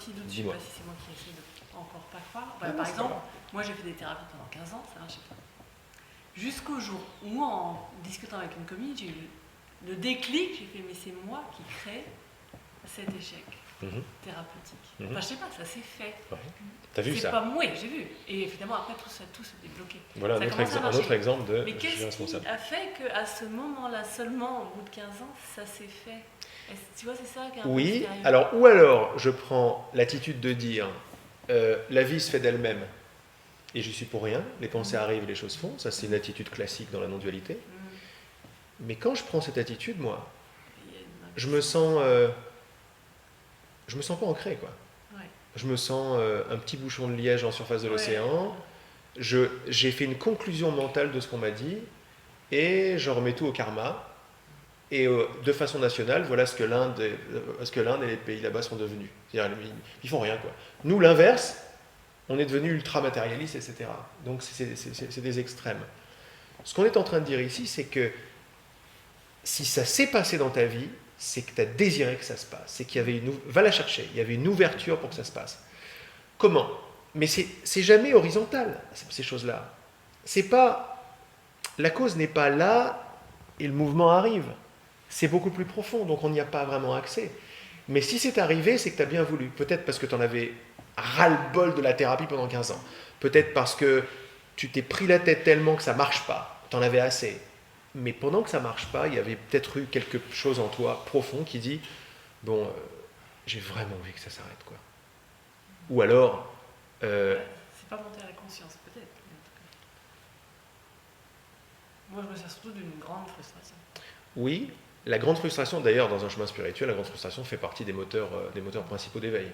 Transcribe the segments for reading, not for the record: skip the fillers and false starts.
petit doute, je ne sais Dis-moi. pas si c'est moi qui essaie de encore pas croire. Ah non, Par c'est exemple, pas grave. moi j'ai fait des thérapies pendant 15 ans, ça marchait pas. Jusqu'au jour où, en discutant avec une copine, j'ai eu le déclic, j'ai fait, mais c'est moi qui crée cet échec thérapeutique. Enfin, je sais pas, ça s'est fait. Ouais. T'as vu C'est ça? pas moi, j'ai vu. Et évidemment, après, tout s'est débloqué. Voilà Ça un commence à autre marcher. exemple de Mais je suis qu'est-ce responsable. qui a fait qu'à ce moment-là, seulement, au bout de 15 ans, ça s'est fait? Tu vois, c'est ça qui est un peu Oui, mystérieux. alors je prends l'attitude de dire la vie se fait d'elle-même et j'y suis pour rien, les pensées arrivent, les choses font, ça c'est une attitude classique dans la non-dualité. Mais quand je prends cette attitude, moi, Il y a une- je me sens pas ancré, quoi. Ouais. Je me sens un petit bouchon de liège en surface de l'océan. J'ai fait une conclusion mentale de ce qu'on m'a dit et je remets tout au karma. Et de façon nationale, voilà ce que l'Inde et les pays là-bas sont devenus. C'est-à-dire, ils font rien, quoi. Nous, l'inverse, on est devenu ultra matérialiste, etc. Donc c'est des extrêmes. Ce qu'on est en train de dire ici, c'est que si ça s'est passé dans ta vie, c'est que tu as désiré que ça se passe. C'est qu'il y avait va la chercher. Il y avait une ouverture pour que ça se passe. Comment? Mais c'est jamais horizontal, ces choses-là. C'est pas, la cause n'est pas là et le mouvement arrive. C'est beaucoup plus profond, donc on n'y a pas vraiment accès. Mais si c'est arrivé, c'est que tu as bien voulu. Peut-être parce que tu en avais ras-le-bol de la thérapie pendant 15 ans. Peut-être parce que tu t'es pris la tête tellement que ça ne marche pas. Tu en avais assez. Mais pendant que ça ne marche pas, il y avait peut-être eu quelque chose en toi profond qui dit bon, j'ai vraiment envie que ça s'arrête, quoi. Ou alors C'est pas monter à la conscience, peut-être. Mais en tout cas. Moi, je me sers surtout d'une grande frustration. oui, la grande frustration, d'ailleurs, dans un chemin spirituel, la grande frustration fait partie des moteurs principaux d'éveil.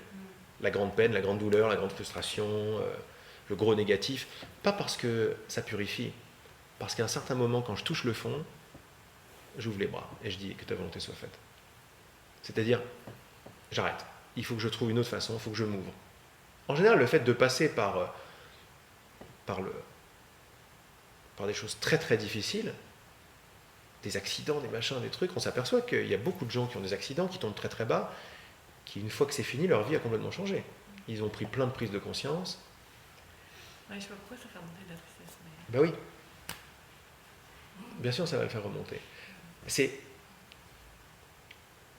La grande peine, la grande douleur, la grande frustration, le gros négatif. Pas parce que ça purifie, parce qu'à un certain moment, quand je touche le fond, j'ouvre les bras et je dis que ta volonté soit faite. C'est-à-dire, j'arrête. Il faut que je trouve une autre façon, il faut que je m'ouvre. En général, le fait de passer par des choses très très difficiles, des accidents, des machins, des trucs, on s'aperçoit qu'il y a beaucoup de gens qui ont des accidents, qui tombent très très bas, qui une fois que c'est fini, leur vie a complètement changé. Ils ont pris plein de prises de conscience. Ouais, je sais pas pourquoi ça fait remonter de la tristesse. Mais... Ben oui. Bien sûr, ça va le faire remonter.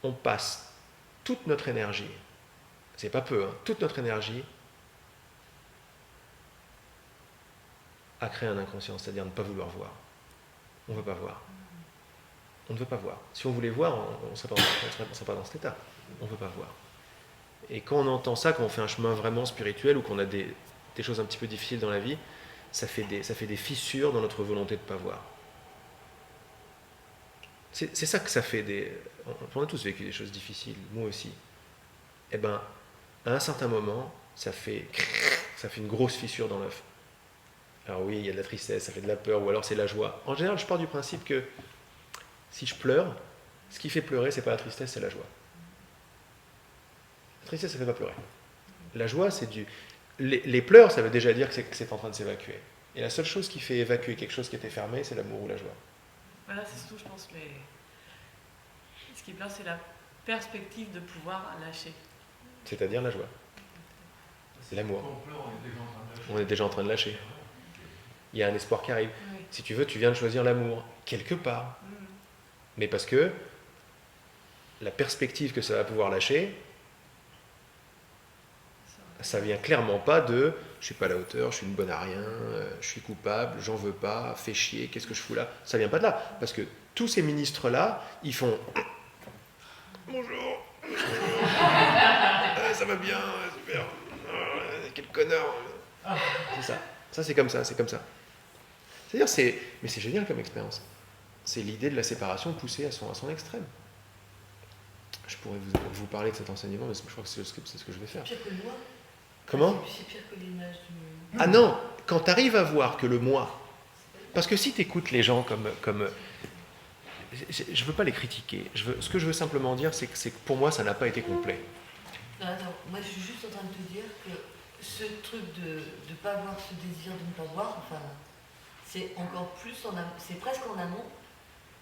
On passe toute notre énergie, c'est pas peu, hein, toute notre énergie à créer un inconscient, c'est-à-dire ne pas vouloir voir. On ne veut pas voir. On ne veut pas voir. Si on voulait voir, on ne serait pas dans cet état. On ne veut pas voir. Et quand on entend ça, quand on fait un chemin vraiment spirituel ou qu'on a des choses un petit peu difficiles dans la vie, ça fait des fissures dans notre volonté de ne pas voir. C'est ça que ça fait on a tous vécu des choses difficiles, moi aussi. Eh bien, à un certain moment, ça fait une grosse fissure dans l'œuf. Alors oui, il y a de la tristesse, ça fait de la peur, ou alors c'est la joie. En général, je pars du principe que si je pleure, ce qui fait pleurer, c'est pas la tristesse, c'est la joie. La tristesse, ça ne fait pas pleurer. La joie, c'est les pleurs, ça veut déjà dire que c'est en train de s'évacuer. Et la seule chose qui fait évacuer quelque chose qui était fermé, c'est l'amour ou la joie. Voilà, c'est surtout, je pense, ce qui est pleure, c'est la perspective de pouvoir lâcher. C'est-à-dire la joie. C'est l'amour. On est déjà en train de lâcher. Il y a un espoir qui arrive. Oui. Si tu veux, tu viens de choisir l'amour, quelque part. Mais parce que la perspective que ça va pouvoir lâcher, ça vient clairement pas de je suis pas à la hauteur, je suis une bonne à rien, je suis coupable, j'en veux pas, fais chier, qu'est-ce que je fous là? Ça vient pas de là. Parce que tous ces ministres-là, ils font bonjour, ça va bien, super, quel connard. C'est ça. Ça, c'est comme ça, c'est comme ça. C'est-à-dire, mais c'est génial comme expérience. C'est l'idée de la séparation poussée à son extrême. Je pourrais vous parler de cet enseignement, mais je crois que c'est ce que je vais faire. Pire que le moi. Comment? C'est pire que l'image du... Ah non, quand tu arrives à voir que le moi, parce que si tu écoutes les gens comme je ne veux pas les critiquer, ce que je veux simplement dire, c'est que pour moi, ça n'a pas été complet. Non, attends, moi je suis juste en train de te dire que ce truc de ne pas voir ce désir de ne pas voir, enfin, c'est encore plus c'est presque en amont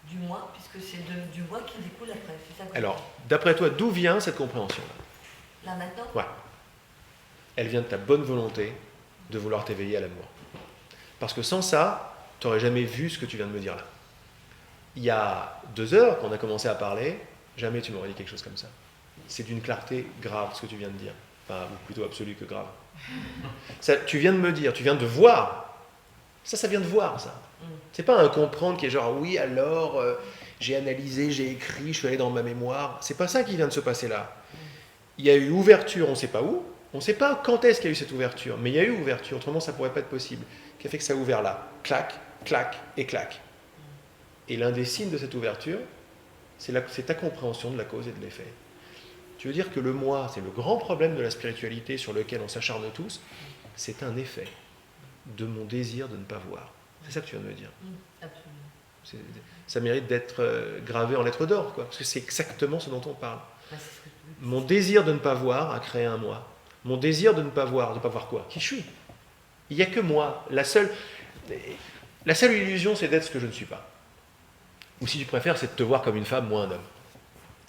du moi, puisque c'est du moi qui découle après. C'est ça que Alors, d'après toi, d'où vient cette compréhension-là? là maintenant, Ouais. elle vient de ta bonne volonté de vouloir t'éveiller à l'amour. Parce que sans ça, tu n'aurais jamais vu ce que tu viens de me dire là. Il y a 2 heures qu'on a commencé à parler, jamais tu m'aurais dit quelque chose comme ça. C'est d'une clarté grave ce que tu viens de dire. Enfin, ou plutôt absolue que grave. Ça, tu viens de me dire, tu viens de voir. Ça vient de voir, ça. C'est pas un comprendre qui est genre, oui, alors, j'ai analysé, j'ai écrit, je suis allé dans ma mémoire. C'est pas ça qui vient de se passer là. Il y a eu ouverture, on ne sait pas où. On ne sait pas quand est-ce qu'il y a eu cette ouverture, mais il y a eu ouverture, autrement ça ne pourrait pas être possible. Qui a fait que ça a ouvert là. Clac, clac et clac. Et l'un des signes de cette ouverture, c'est ta compréhension de la cause et de l'effet. Tu veux dire que le moi, c'est le grand problème de la spiritualité sur lequel on s'acharne tous, c'est un effet de mon désir de ne pas voir. C'est ça que tu viens de me dire. Absolument. Ça mérite d'être gravé en lettres d'or, quoi, parce que c'est exactement ce dont on parle. Mon désir de ne pas voir a créé un moi. Mon désir de ne pas voir quoi? Qui je suis? Il n'y a que moi. La seule illusion, c'est d'être ce que je ne suis pas. Ou si tu préfères, c'est de te voir comme une femme, moi un homme.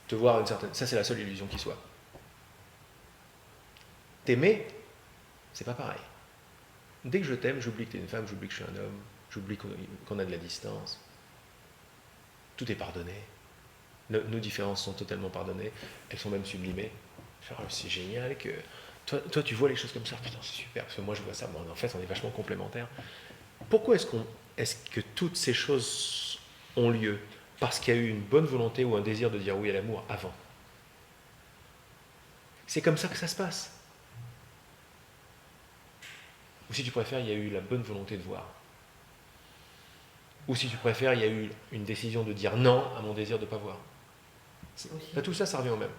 Te voir une certaine... Ça, c'est la seule illusion qui soit. T'aimer, c'est pas pareil. Dès que je t'aime, j'oublie que tu es une femme, j'oublie que je suis un homme, j'oublie qu'on a de la distance. Tout est pardonné. Nos différences sont totalement pardonnées. Elles sont même sublimées. C'est génial que... Toi, tu vois les choses comme ça. Putain, c'est super, parce que moi, je vois ça. Bon, en fait, on est vachement complémentaires. Pourquoi est-ce que toutes ces choses ont lieu? Parce qu'il y a eu une bonne volonté ou un désir de dire oui à l'amour avant. C'est comme ça que ça se passe. Ou si tu préfères, il y a eu la bonne volonté de voir. Ou si tu préfères, il y a eu une décision de dire non à mon désir de ne pas voir. Tout ça, ça revient au même.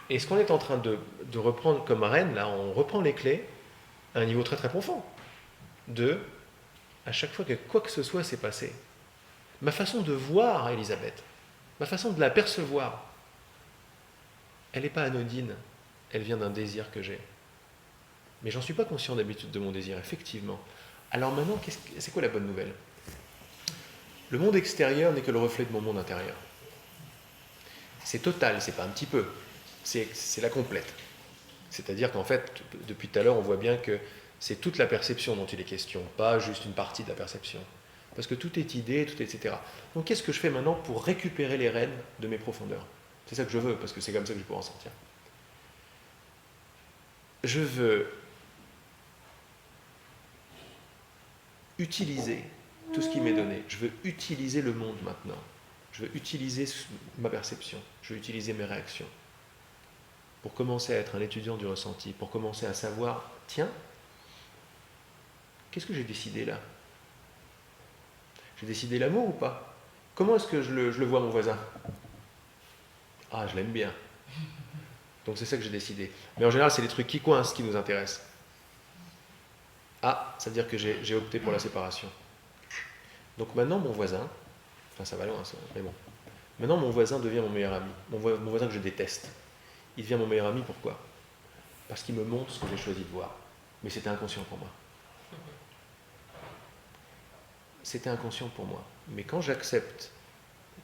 Et ce qu'on est en train de reprendre comme reine, là, on reprend les clés à un niveau très très profond. À chaque fois que quoi que ce soit s'est passé, ma façon de voir Elisabeth, ma façon de la percevoir, elle n'est pas anodine, elle vient d'un désir que j'ai. Mais j'en suis pas conscient d'habitude de mon désir, effectivement. Alors maintenant, c'est quoi la bonne nouvelle? Le monde extérieur n'est que le reflet de mon monde intérieur. C'est total, c'est pas un petit peu. C'est la complète. C'est-à-dire qu'en fait, depuis tout à l'heure, on voit bien que c'est toute la perception dont il est question, pas juste une partie de la perception. Parce que tout est idée, tout est etc. Donc qu'est-ce que je fais maintenant pour récupérer les rênes de mes profondeurs? C'est ça que je veux, parce que c'est comme ça que je pourrai en sortir. Je veux utiliser tout ce qui m'est donné. Je veux utiliser le monde maintenant. Je veux utiliser ma perception. Je veux utiliser mes réactions. Pour commencer à être un étudiant du ressenti, pour commencer à savoir, tiens, qu'est-ce que j'ai décidé là? J'ai décidé l'amour ou pas? Comment est-ce que je le vois mon voisin? Ah, je l'aime bien. Donc c'est ça que j'ai décidé. Mais en général, c'est les trucs qui coincent qui nous intéressent. Ah, ça veut dire que j'ai opté pour la séparation. Donc maintenant, mon voisin, enfin ça va loin, ça, mais bon. Maintenant, mon voisin devient mon meilleur ami. Mon voisin que je déteste. Il devient mon meilleur ami, pourquoi? Parce qu'il me montre ce que j'ai choisi de voir. Mais c'était inconscient pour moi. C'était inconscient pour moi. Mais quand j'accepte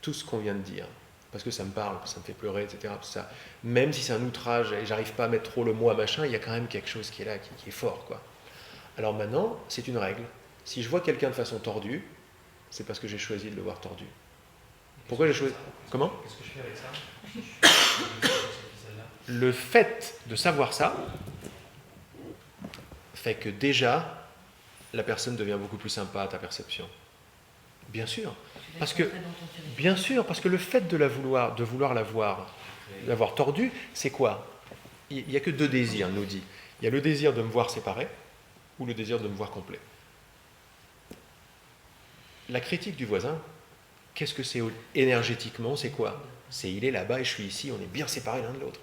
tout ce qu'on vient de dire, parce que ça me parle, ça me fait pleurer, etc., tout ça, même si c'est un outrage et j'arrive pas à mettre trop le moi, machin, il y a quand même quelque chose qui est là, qui est fort, quoi. Alors maintenant, c'est une règle. Si je vois quelqu'un de façon tordue, c'est parce que j'ai choisi de le voir tordu. Pourquoi j'ai choisi... Comment? Qu'est-ce que je fais avec ça? Le fait de savoir ça fait que déjà, la personne devient beaucoup plus sympa à ta perception. Bien sûr. Parce que le fait de vouloir la voir, l'avoir tordue, c'est quoi? Il n'y a que 2 désirs, nous dit. Il y a le désir de me voir séparé ou le désir de me voir complet. La critique du voisin, qu'est-ce que c'est énergétiquement? C'est quoi? C'est il est là-bas et je suis ici, on est bien séparés l'un de l'autre.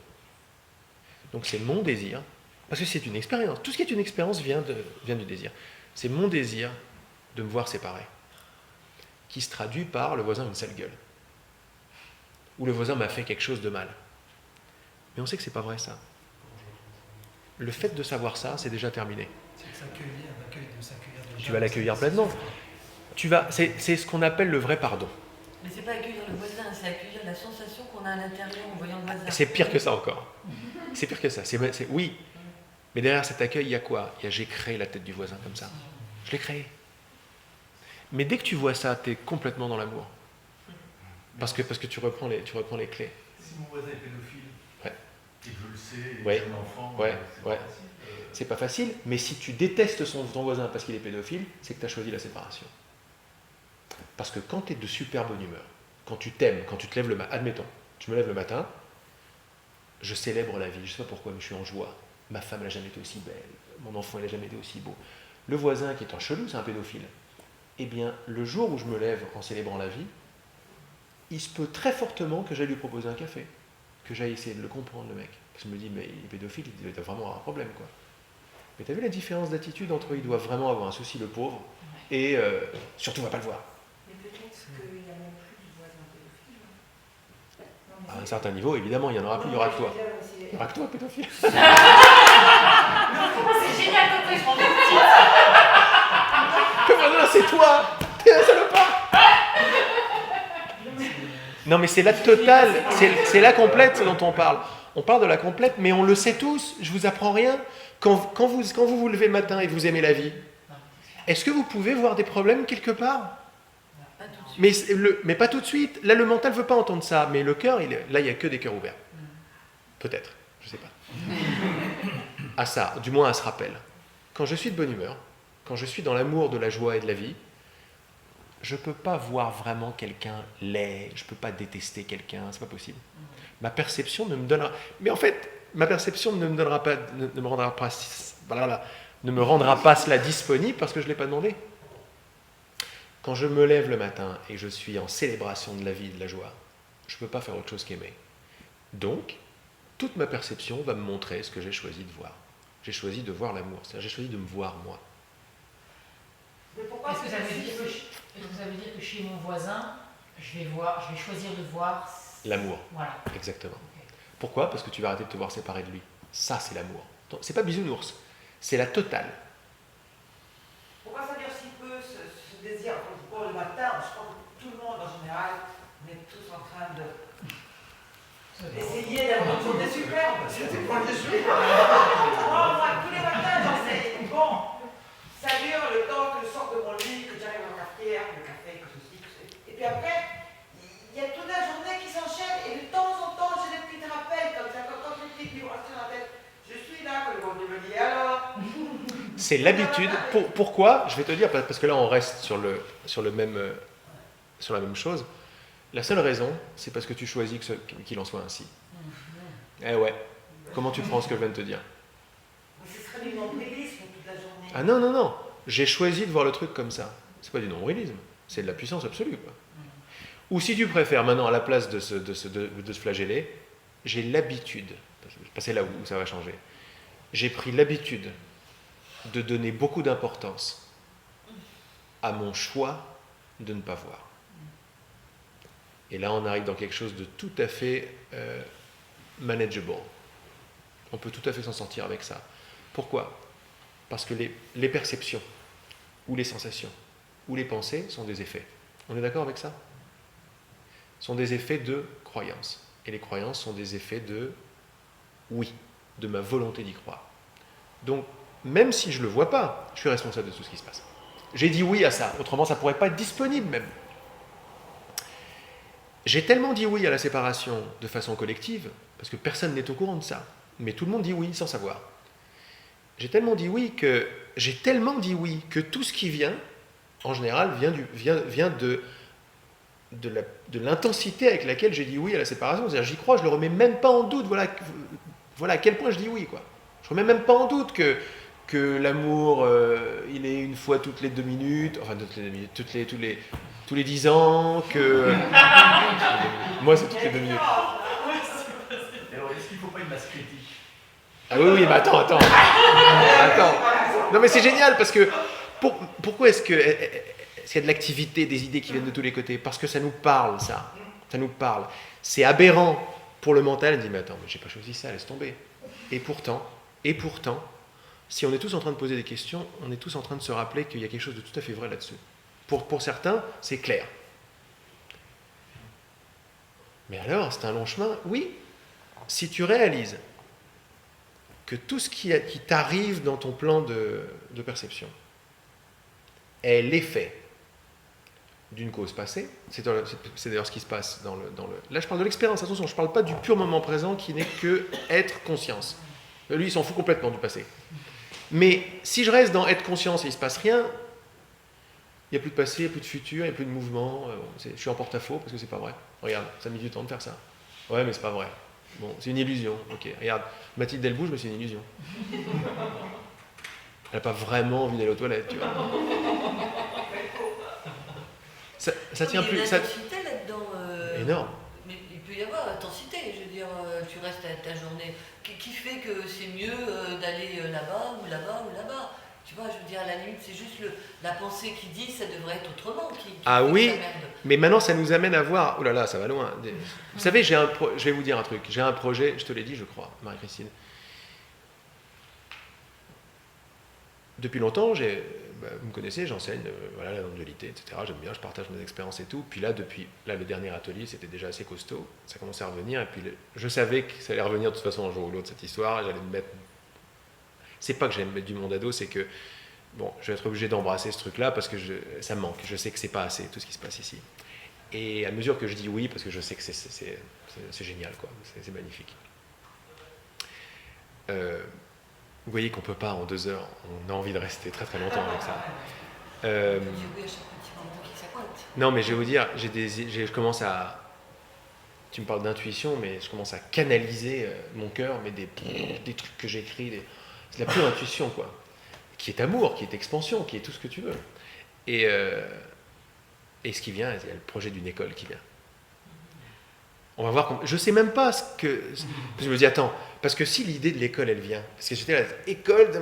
Donc c'est mon désir, parce que c'est une expérience. Tout ce qui est une expérience vient du désir. C'est mon désir de me voir séparé, qui se traduit par le voisin a une sale gueule, ou le voisin m'a fait quelque chose de mal. Mais on sait que c'est pas vrai ça. Le fait de savoir ça, c'est déjà terminé. C'est s'accueillir, de s'accueillir déjà. Tu vas l'accueillir pleinement. C'est ce qu'on appelle le vrai pardon. Mais c'est pas accueillir le voisin, c'est accueillir la sensation qu'on a à l'intérieur en voyant le voisin. C'est pire que ça encore. C'est pire que ça. Oui. Mais derrière cet accueil, il y a quoi? J'ai créé la tête du voisin comme ça. Je l'ai créé. Mais dès que tu vois ça, tu es complètement dans l'amour. Parce que tu reprends les clés. Si mon voisin est pédophile, Ouais. et que je le sais, et que Ouais. j'ai un enfant, Ouais. c'est Ouais. pas facile. C'est pas facile, mais si tu détestes ton voisin parce qu'il est pédophile, c'est que tu as choisi la séparation. Parce que quand tu es de super bonne humeur, quand tu t'aimes, quand tu te lèves le matin, admettons, je me lève le matin, je célèbre la vie, je sais pas pourquoi, mais je suis en joie. Ma femme n'a jamais été aussi belle, mon enfant n'a jamais été aussi beau. Le voisin qui est un chelou, c'est un pédophile. Eh bien, le jour où je me lève en célébrant la vie, il se peut très fortement que j'aille lui proposer un café, que j'aille essayer de le comprendre, le mec. Parce que je me dis, mais il est pédophile, il doit vraiment avoir un problème, quoi. Mais tu as vu la différence d'attitude entre eux? Il doit vraiment avoir un souci, le pauvre, et surtout, on va pas le voir. Mais peut-être qu'il n'y a même plus de voisins pédophiles. Non, mais À un certain niveau, évidemment, il y en aura plus, il y aura que toi. Il y aura que toi, pédophile. C'est génial quand je m'en vais. Que voilà, c'est toi. T'es un salopard. Non, mais c'est la totale, c'est la complète ce dont on parle. On parle de la complète, mais on le sait tous, je vous apprends rien. Quand vous levez le matin et vous aimez la vie, est-ce que vous pouvez voir des problèmes quelque part? Pas tout de suite. Mais pas tout de suite. Là, le mental ne veut pas entendre ça, mais le cœur, là, il n'y a que des cœurs ouverts. Peut-être, je ne sais pas. À ça, du moins à ce rappel. Quand je suis de bonne humeur, quand je suis dans l'amour de la joie et de la vie, je ne peux pas voir vraiment quelqu'un laid, je ne peux pas détester quelqu'un, c'est pas possible. Ma perception ne me donnera... Mais en fait, ma perception ne me rendra pas cela disponible parce que je ne l'ai pas demandé. Quand je me lève le matin et je suis en célébration de la vie et de la joie, je ne peux pas faire autre chose qu'aimer. Donc, toute ma perception va me montrer ce que j'ai choisi de voir. J'ai choisi de voir l'amour, c'est-à-dire j'ai choisi de me voir moi. Mais pourquoi Est-ce que ça veut dire que chez mon voisin, je vais choisir de voir L'amour, Voilà. exactement. Ok. Pourquoi? Parce que tu vas arrêter de te voir séparé de lui. Ça, c'est l'amour. C'est pas bisounours, c'est la totale. Pourquoi ça dure si peu ce désir? Pour le matin, je crois que tout le monde en général, on est tous en train d'essayer d'avoir une journée superbe. C'était pas les jours. Moi, tous les matins, j'essaie. Bon, ça dure le temps que je sors de mon lit, que j'arrive à ma cafetière, le café, que ceci, que ceci. Et puis après, il y a toute la journée qui s'enchaîne et de temps en temps, j'ai des petits rappels comme ça, quand j'ai des petites vibrations dans la tête. Je suis là, quand le bon Dieu me dit alors. C'est l'habitude. Pourquoi? Je vais te dire, parce que là on reste sur la même chose. La seule raison, c'est parce que tu choisis qu'il en soit ainsi. Eh ouais. Comment tu prends ce que je viens de te dire? Mais ce serait du nombrilisme toute la journée. Ah non, non, non. J'ai choisi de voir le truc comme ça. C'est pas du nombrilisme. C'est de la puissance absolue, quoi. Ou si tu préfères, maintenant, à la place de se flageller, j'ai l'habitude, c'est là où ça va changer, j'ai pris l'habitude de donner beaucoup d'importance à mon choix de ne pas voir. Et là, on arrive dans quelque chose de tout à fait manageable. On peut tout à fait s'en sortir avec ça. Pourquoi? Parce que les perceptions, ou les sensations, ou les pensées sont des effets. On est d'accord avec ça? Sont des effets de croyance. Et les croyances sont des effets de oui, de ma volonté d'y croire. Donc, même si je ne le vois pas, je suis responsable de tout ce qui se passe. J'ai dit oui à ça, autrement ça ne pourrait pas être disponible même. J'ai tellement dit oui à la séparation de façon collective, parce que personne n'est au courant de ça, mais tout le monde dit oui sans savoir. J'ai tellement dit oui que tout ce qui vient, en général, vient de l'intensité avec laquelle j'ai dit oui à la séparation. C'est-à-dire, j'y crois, je ne le remets même pas en doute. Voilà à quel point je dis oui, quoi. Je ne remets même pas en doute que l'amour, il est une fois toutes les 2 minutes, enfin toutes les 2 minutes, tous les 10 ans, que... Moi, c'est toutes les 2 minutes. Alors, est-ce qu'il ne faut pas une masse critique? Ah oui, mais attends. Non, mais c'est génial, parce que... Pourquoi est-ce qu'il y a de l'activité, des idées qui viennent de tous les côtés? Parce que ça nous parle, ça. Ça nous parle. C'est aberrant pour le mental. Il dit, mais attends, mais j'ai pas choisi ça, laisse tomber. Et pourtant, si on est tous en train de poser des questions, on est tous en train de se rappeler qu'il y a quelque chose de tout à fait vrai là-dessus. Pour certains, c'est clair. Mais alors, c'est un long chemin? Oui. Si tu réalises que tout ce qui t'arrive dans ton plan de perception est l'effet d'une cause passée. C'est d'ailleurs ce qui se passe dans le... Là, je parle de l'expérience, attention, je ne parle pas du pur moment présent qui n'est que être conscience. Lui, il s'en fout complètement du passé. Mais si je reste dans être conscience et il ne se passe rien, il n'y a plus de passé, il n'y a plus de futur, il n'y a plus de mouvement. Je suis en porte-à-faux parce que c'est pas vrai. Regarde, ça a mis du temps de faire ça. Ouais, mais c'est pas vrai. Bon, c'est une illusion. Ok, regarde, Mathilde, elle bouge, mais c'est une illusion. Elle n'a pas vraiment envie d'aller aux toilettes, tu vois. Ça tient plus. Il y a une intensité là-dedans. Énorme. Mais il peut y avoir intensité. Je veux dire, tu restes à ta journée. Qui fait que c'est mieux d'aller là-bas ou là-bas ou là-bas? Tu vois, je veux dire, à la limite, c'est juste la pensée qui dit ça devrait être autrement. Qui Ah fait oui, que ça merde. mais maintenant ça nous amène à voir. Oh là là, ça va loin. Vous savez, je vais vous dire un truc. J'ai un projet, je te l'ai dit, je crois, Marie-Christine. Depuis longtemps, vous me connaissez, j'enseigne voilà, la non-dualité, etc. J'aime bien, je partage mes expériences et tout. Puis là, le dernier atelier, c'était déjà assez costaud. Ça commençait à revenir. Et puis je savais que ça allait revenir de toute façon un jour ou l'autre, cette histoire. Et j'allais me mettre. C'est pas que j'allais me mettre du monde à dos, c'est que bon, je vais être obligé d'embrasser ce truc-là parce que ça me manque. Je sais que c'est pas assez, tout ce qui se passe ici. Et à mesure que je dis oui, parce que je sais que c'est génial, quoi. C'est magnifique. Vous voyez qu'on peut pas en 2 heures, on a envie de rester très très longtemps avec ça. Tu dis oui à chaque petit moment qui s'accroît. Non, mais je vais vous dire, je commence à... Tu me parles d'intuition, mais je commence à canaliser mon cœur, mais des trucs que j'écris, c'est la pure intuition, quoi. Qui est amour, qui est expansion, qui est tout ce que tu veux. Et ce qui vient, il y a le projet d'une école qui vient. On va voir. Je ne sais même pas ce que... Je me dis, attends, parce que si l'idée de l'école, elle vient, parce que j'étais là, école de...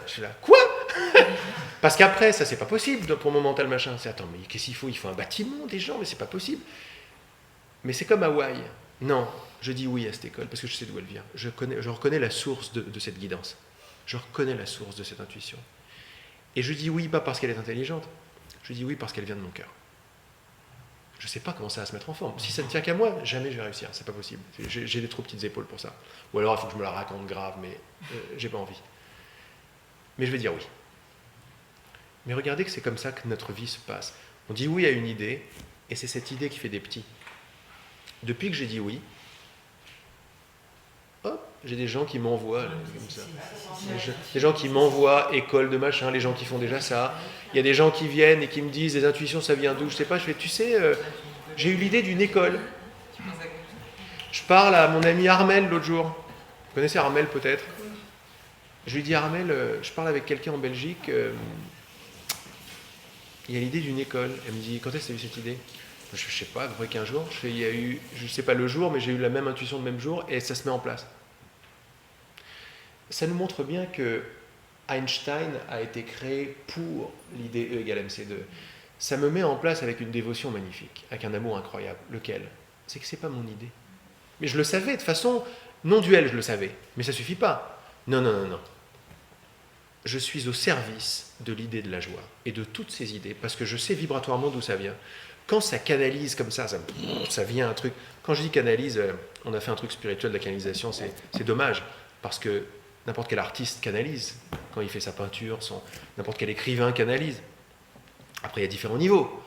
Je suis là, quoi? Parce qu'après, ça, c'est pas possible pour mon mental, machin. C'est, attends, mais qu'est-ce qu'il faut? Il faut un bâtiment, des gens, mais c'est pas possible. Mais c'est comme Hawaï. Non, je dis oui à cette école, parce que je sais d'où elle vient. Je reconnais la source de cette guidance. Je reconnais la source de cette intuition. Et je dis oui, pas parce qu'elle est intelligente. Je dis oui parce qu'elle vient de mon cœur. Je ne sais pas comment ça va se mettre en forme. Si ça ne tient qu'à moi, jamais je vais réussir. C'est pas possible. J'ai des trop petites épaules pour ça. Ou alors il faut que je me la raconte grave, mais j'ai pas envie. Mais je vais dire oui. Mais regardez que c'est comme ça que notre vie se passe. On dit oui à une idée, et c'est cette idée qui fait des petits. Depuis que j'ai dit oui, hop, j'ai des gens qui m'envoient comme ça. Des gens qui m'envoient école de machin, les gens qui font déjà ça. Il y a des gens qui viennent et qui me disent des intuitions, ça vient d'où? Je sais pas. Je fais, tu sais, j'ai eu l'idée d'une école. Je parle à mon ami Armel l'autre jour. Vous connaissez Armel peut-être? Je lui dis, Armel, je parle avec quelqu'un en Belgique. Il y a l'idée d'une école. Elle me dit, quand est-ce que tu as eu cette idée? Je sais pas, à peu près 15 jours. Je fais, il y a eu, je sais pas le jour, mais j'ai eu la même intuition le même jour et ça se met en place. Ça nous montre bien que Einstein a été créé pour l'idée E égale MC2. Ça me met en place avec une dévotion magnifique, avec un amour incroyable. Lequel? C'est que c'est pas mon idée. Mais je le savais, de façon non duelle, je le savais. Mais ça suffit pas. Non. Je suis au service de l'idée de la joie et de toutes ces idées, parce que je sais vibratoirement d'où ça vient. Quand ça canalise comme ça vient un truc. Quand je dis canalise, on a fait un truc spirituel de la canalisation, c'est dommage, parce que n'importe quel artiste canalise quand il fait sa peinture, n'importe quel écrivain canalise. Après, il y a différents niveaux,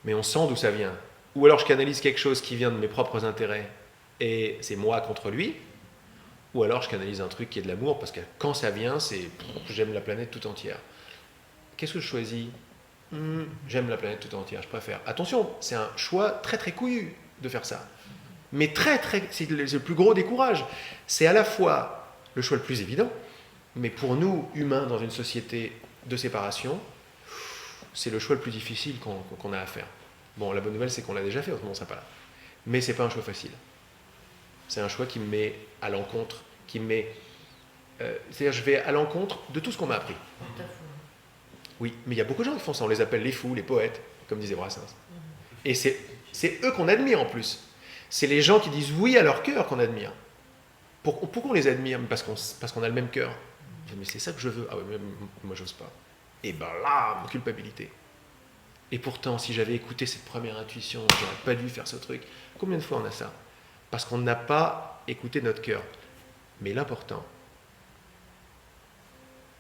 mais on sent d'où ça vient. Ou alors je canalise quelque chose qui vient de mes propres intérêts et c'est moi contre lui, ou alors je canalise un truc qui est de l'amour, parce que quand ça vient, c'est j'aime la planète tout entière. Qu'est-ce que je choisis? J'aime la planète tout entière, je préfère. Attention, c'est un choix très très couillu de faire ça. Mais c'est le plus gros des courages. C'est à la fois le choix le plus évident, mais pour nous, humains, dans une société de séparation, c'est le choix le plus difficile qu'on a à faire. Bon, la bonne nouvelle, c'est qu'on l'a déjà fait, autrement on ne serait pas là. Mais ce n'est pas un choix facile. C'est un choix qui me met à l'encontre, c'est-à-dire, je vais à l'encontre de tout ce qu'on m'a appris. Oui, mais il y a beaucoup de gens qui font ça, on les appelle les fous, les poètes, comme disait Brassens. Et c'est eux qu'on admire en plus. C'est les gens qui disent oui à leur cœur qu'on admire. Pourquoi on les admire? Parce qu'on a le même cœur. Mais c'est ça que je veux. Ah oui, mais moi j'ose pas. Et ben là, culpabilité. Et pourtant, si j'avais écouté cette première intuition, j'aurais pas dû faire ce truc. Combien de fois on a ça? Parce qu'on n'a pas écouté notre cœur. Mais l'important,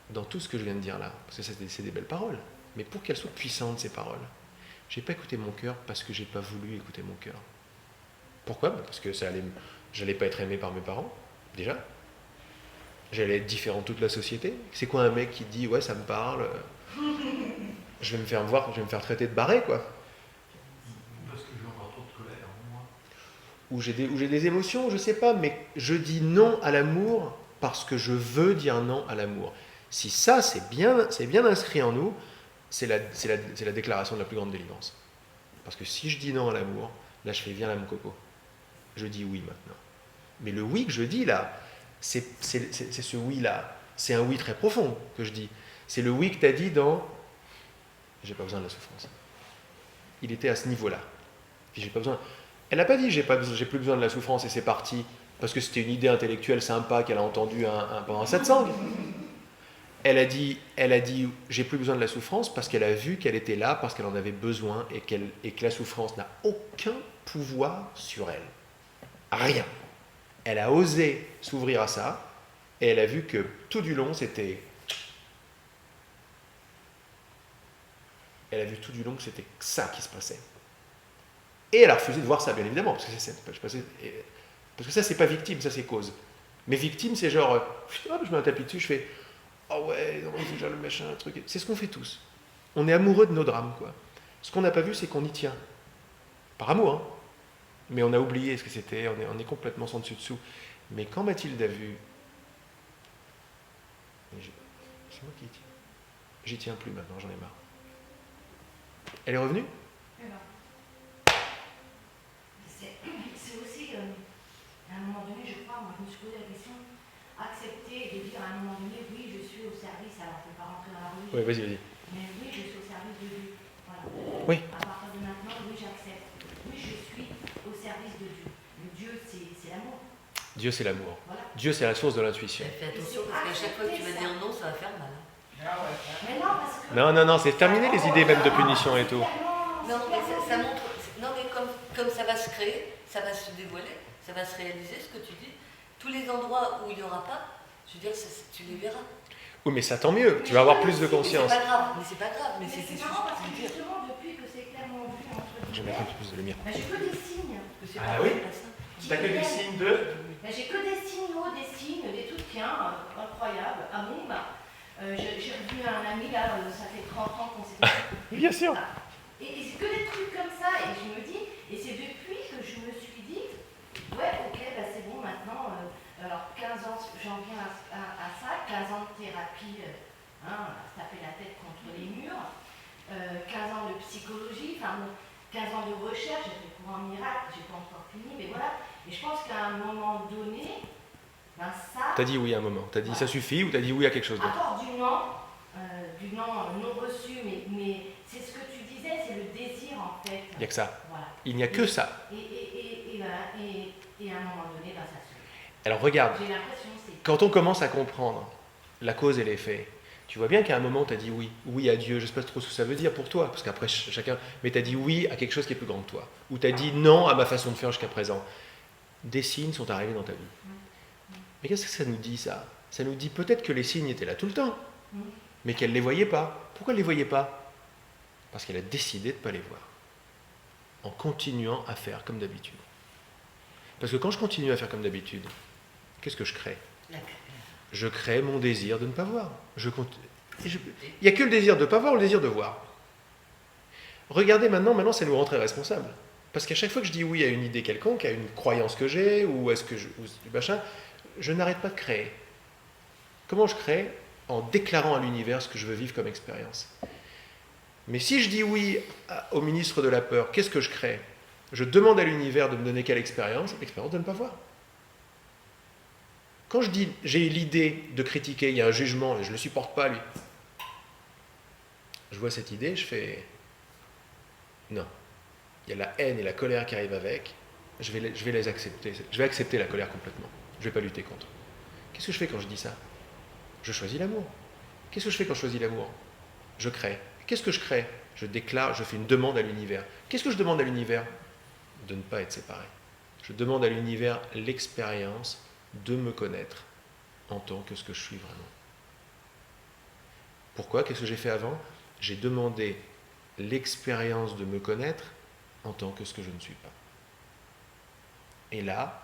dans tout ce que je viens de dire là, parce que c'est des belles paroles, mais pour qu'elles soient puissantes, ces paroles, j'ai pas écouté mon cœur parce que j'ai pas voulu écouter mon cœur. Pourquoi? Parce que j'allais pas être aimé par mes parents, déjà. J'allais être différent de toute la société. C'est quoi un mec qui dit ouais ça me parle, je vais me faire traiter de barré quoi. Parce que j'ai encore trop de colère en moi. Ou j'ai des émotions, je sais pas, mais je dis non à l'amour parce que je veux dire non à l'amour. Si ça c'est bien inscrit en nous, c'est la déclaration de la plus grande délivrance. Parce que si je dis non à l'amour, là je fais viens là mon coco. Je dis oui maintenant. Mais le oui que je dis là, c'est ce oui-là. C'est un oui très profond que je dis. C'est le oui que tu as dit dans « j'ai pas besoin de la souffrance ». Il était à ce niveau-là. Puis j'ai pas besoin. Elle n'a pas dit « j'ai plus besoin de la souffrance » et c'est parti, parce que c'était une idée intellectuelle sympa qu'elle a entendue pendant un satsang. Elle a dit « j'ai plus besoin de la souffrance » parce qu'elle a vu qu'elle était là, parce qu'elle en avait besoin et que la souffrance n'a aucun pouvoir sur elle. Rien. Elle a osé s'ouvrir à ça, et elle a vu que tout du long, c'était... Elle a vu tout du long que c'était ça qui se passait. Et elle a refusé de voir ça, bien évidemment, parce que ça, c'est pas victime, ça, c'est cause. Mais victime, c'est genre, hop, je mets un tapis dessus, je fais, oh ouais, non, il faut que j'aille le machin, un truc. C'est ce qu'on fait tous. On est amoureux de nos drames, quoi. Ce qu'on n'a pas vu, c'est qu'on y tient. Par amour, hein. Mais on a oublié ce que c'était, on est complètement sans dessus-dessous. Mais quand Mathilde a vu... C'est moi qui y tiens. J'y tiens plus maintenant, j'en ai marre. Elle est revenue? C'est aussi, à un moment donné, je crois, moi je me suis posé la question, accepter de dire à un moment donné, oui, je suis au service, alors je ne vais pas rentrer dans la religion. Oui, vas-y. Mais oui, je suis au service de Dieu. Voilà. Oui. À partir de maintenant, oui, j'accepte. Oui, je suis au service de Dieu. Le Dieu, c'est l'amour. Dieu, c'est l'amour. Voilà. Dieu, c'est la source de l'intuition. Fais attention parce qu'à chaque fois que tu vas dire non, ça va faire mal. Mais non, parce que... Non, c'est terminé les idées même de punition et tout. Non, mais ça montre. Non, mais comme ça va se créer, ça va se dévoiler, ça va se réaliser ce que tu dis. Tous les endroits où il n'y aura pas, je veux dire, tu les verras. Oui, mais ça tant mieux, tu vas avoir plus de conscience. Mais c'est pas grave, mais Mais c'était c'est juste marrant parce pour que dire. justement, depuis que c'est clairement vu entre Je vais mettre un peu plus de lumière. j'ai que des signes. Que c'est Ah pas oui pas ça. T'as que des signes de... J'ai que des signaux, des signes, des tout tiens, incroyables. Ah bon, j'ai revu un ami là, ça fait 30 ans qu'on s'est... Bien sûr. Et c'est que des trucs comme ça, et je me dis, et c'est depuis que je me suis dit, ouais, ok, bah c'est bon maintenant, alors 15 ans, j'en viens à ça, 15 ans de thérapie, se taper la tête contre les murs, 15 ans de psychologie, enfin bon, 15 ans de recherche, j'ai fait le cours en miracle, j'ai pas encore fini, mais voilà, et je pense qu'à un moment donné, ben ça... T'as dit oui à un moment, t'as dit ça suffit ou t'as dit oui à quelque chose d'autre? Apport du non non reçu, mais c'est ce que tu disais, c'est le désir en fait. Il n'y a que ça. Voilà. Il n'y a que ça. Et à un moment donné, ça se... Alors regarde, J'ai l'impression que c'est... quand on commence à comprendre la cause et l'effet, tu vois bien qu'à un moment tu as dit oui, oui à Dieu, je ne sais pas trop ce que ça veut dire pour toi, parce qu'après chacun, mais tu as dit oui à quelque chose qui est plus grand que toi, ou tu as dit non à ma façon de faire jusqu'à présent. Des signes sont arrivés dans ta vie. Mais qu'est-ce que ça nous dit ça? Ça nous dit peut-être que les signes étaient là tout le temps, mais qu'elle ne les voyait pas. Pourquoi elle ne les voyait pas? Parce qu'elle a décidé de ne pas les voir, en continuant à faire comme d'habitude. Parce que quand je continue à faire comme d'habitude, qu'est-ce que je crée? Je crée mon désir de ne pas voir. Il n'y a que le désir de ne pas voir ou le désir de voir. Regardez maintenant ça nous rend très responsables. Parce qu'à chaque fois que je dis oui à une idée quelconque, à une croyance que j'ai, ou machin, je n'arrête pas de créer. Comment je crée? En déclarant à l'univers ce que je veux vivre comme expérience. Mais si je dis oui au ministre de la peur, qu'est-ce que je crée? Je demande à l'univers de me donner quelle expérience? L'expérience de ne pas voir. Quand je dis j'ai l'idée de critiquer, il y a un jugement et je ne le supporte pas lui. Je vois cette idée, je fais non. Il y a la haine et la colère qui arrivent avec. Je vais les accepter. Je vais accepter la colère complètement. Je ne vais pas lutter contre. Qu'est-ce que je fais quand je dis ça? Je choisis l'amour. Qu'est-ce que je fais quand je choisis l'amour? Je crée. Qu'est-ce que je crée? Je déclare, je fais une demande à l'univers. Qu'est-ce que je demande à l'univers? De ne pas être séparé. Je demande à l'univers l'expérience de me connaître en tant que ce que je suis vraiment. Pourquoi? Qu'est-ce que j'ai fait avant? J'ai demandé l'expérience de me connaître en tant que ce que je ne suis pas. Et là,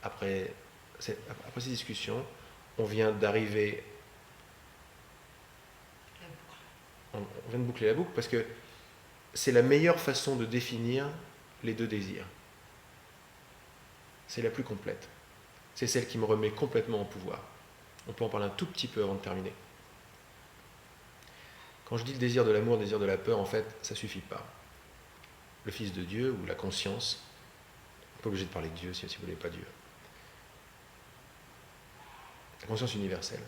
après ces discussions, on vient d'arriver, on vient de boucler la boucle parce que c'est la meilleure façon de définir les deux désirs. C'est la plus complète. C'est celle qui me remet complètement en pouvoir. On peut en parler un tout petit peu avant de terminer. Quand je dis le désir de l'amour, le désir de la peur, en fait, ça ne suffit pas. Le Fils de Dieu ou la conscience, on n'est pas obligé de parler de Dieu si vous ne voulez pas Dieu. La conscience universelle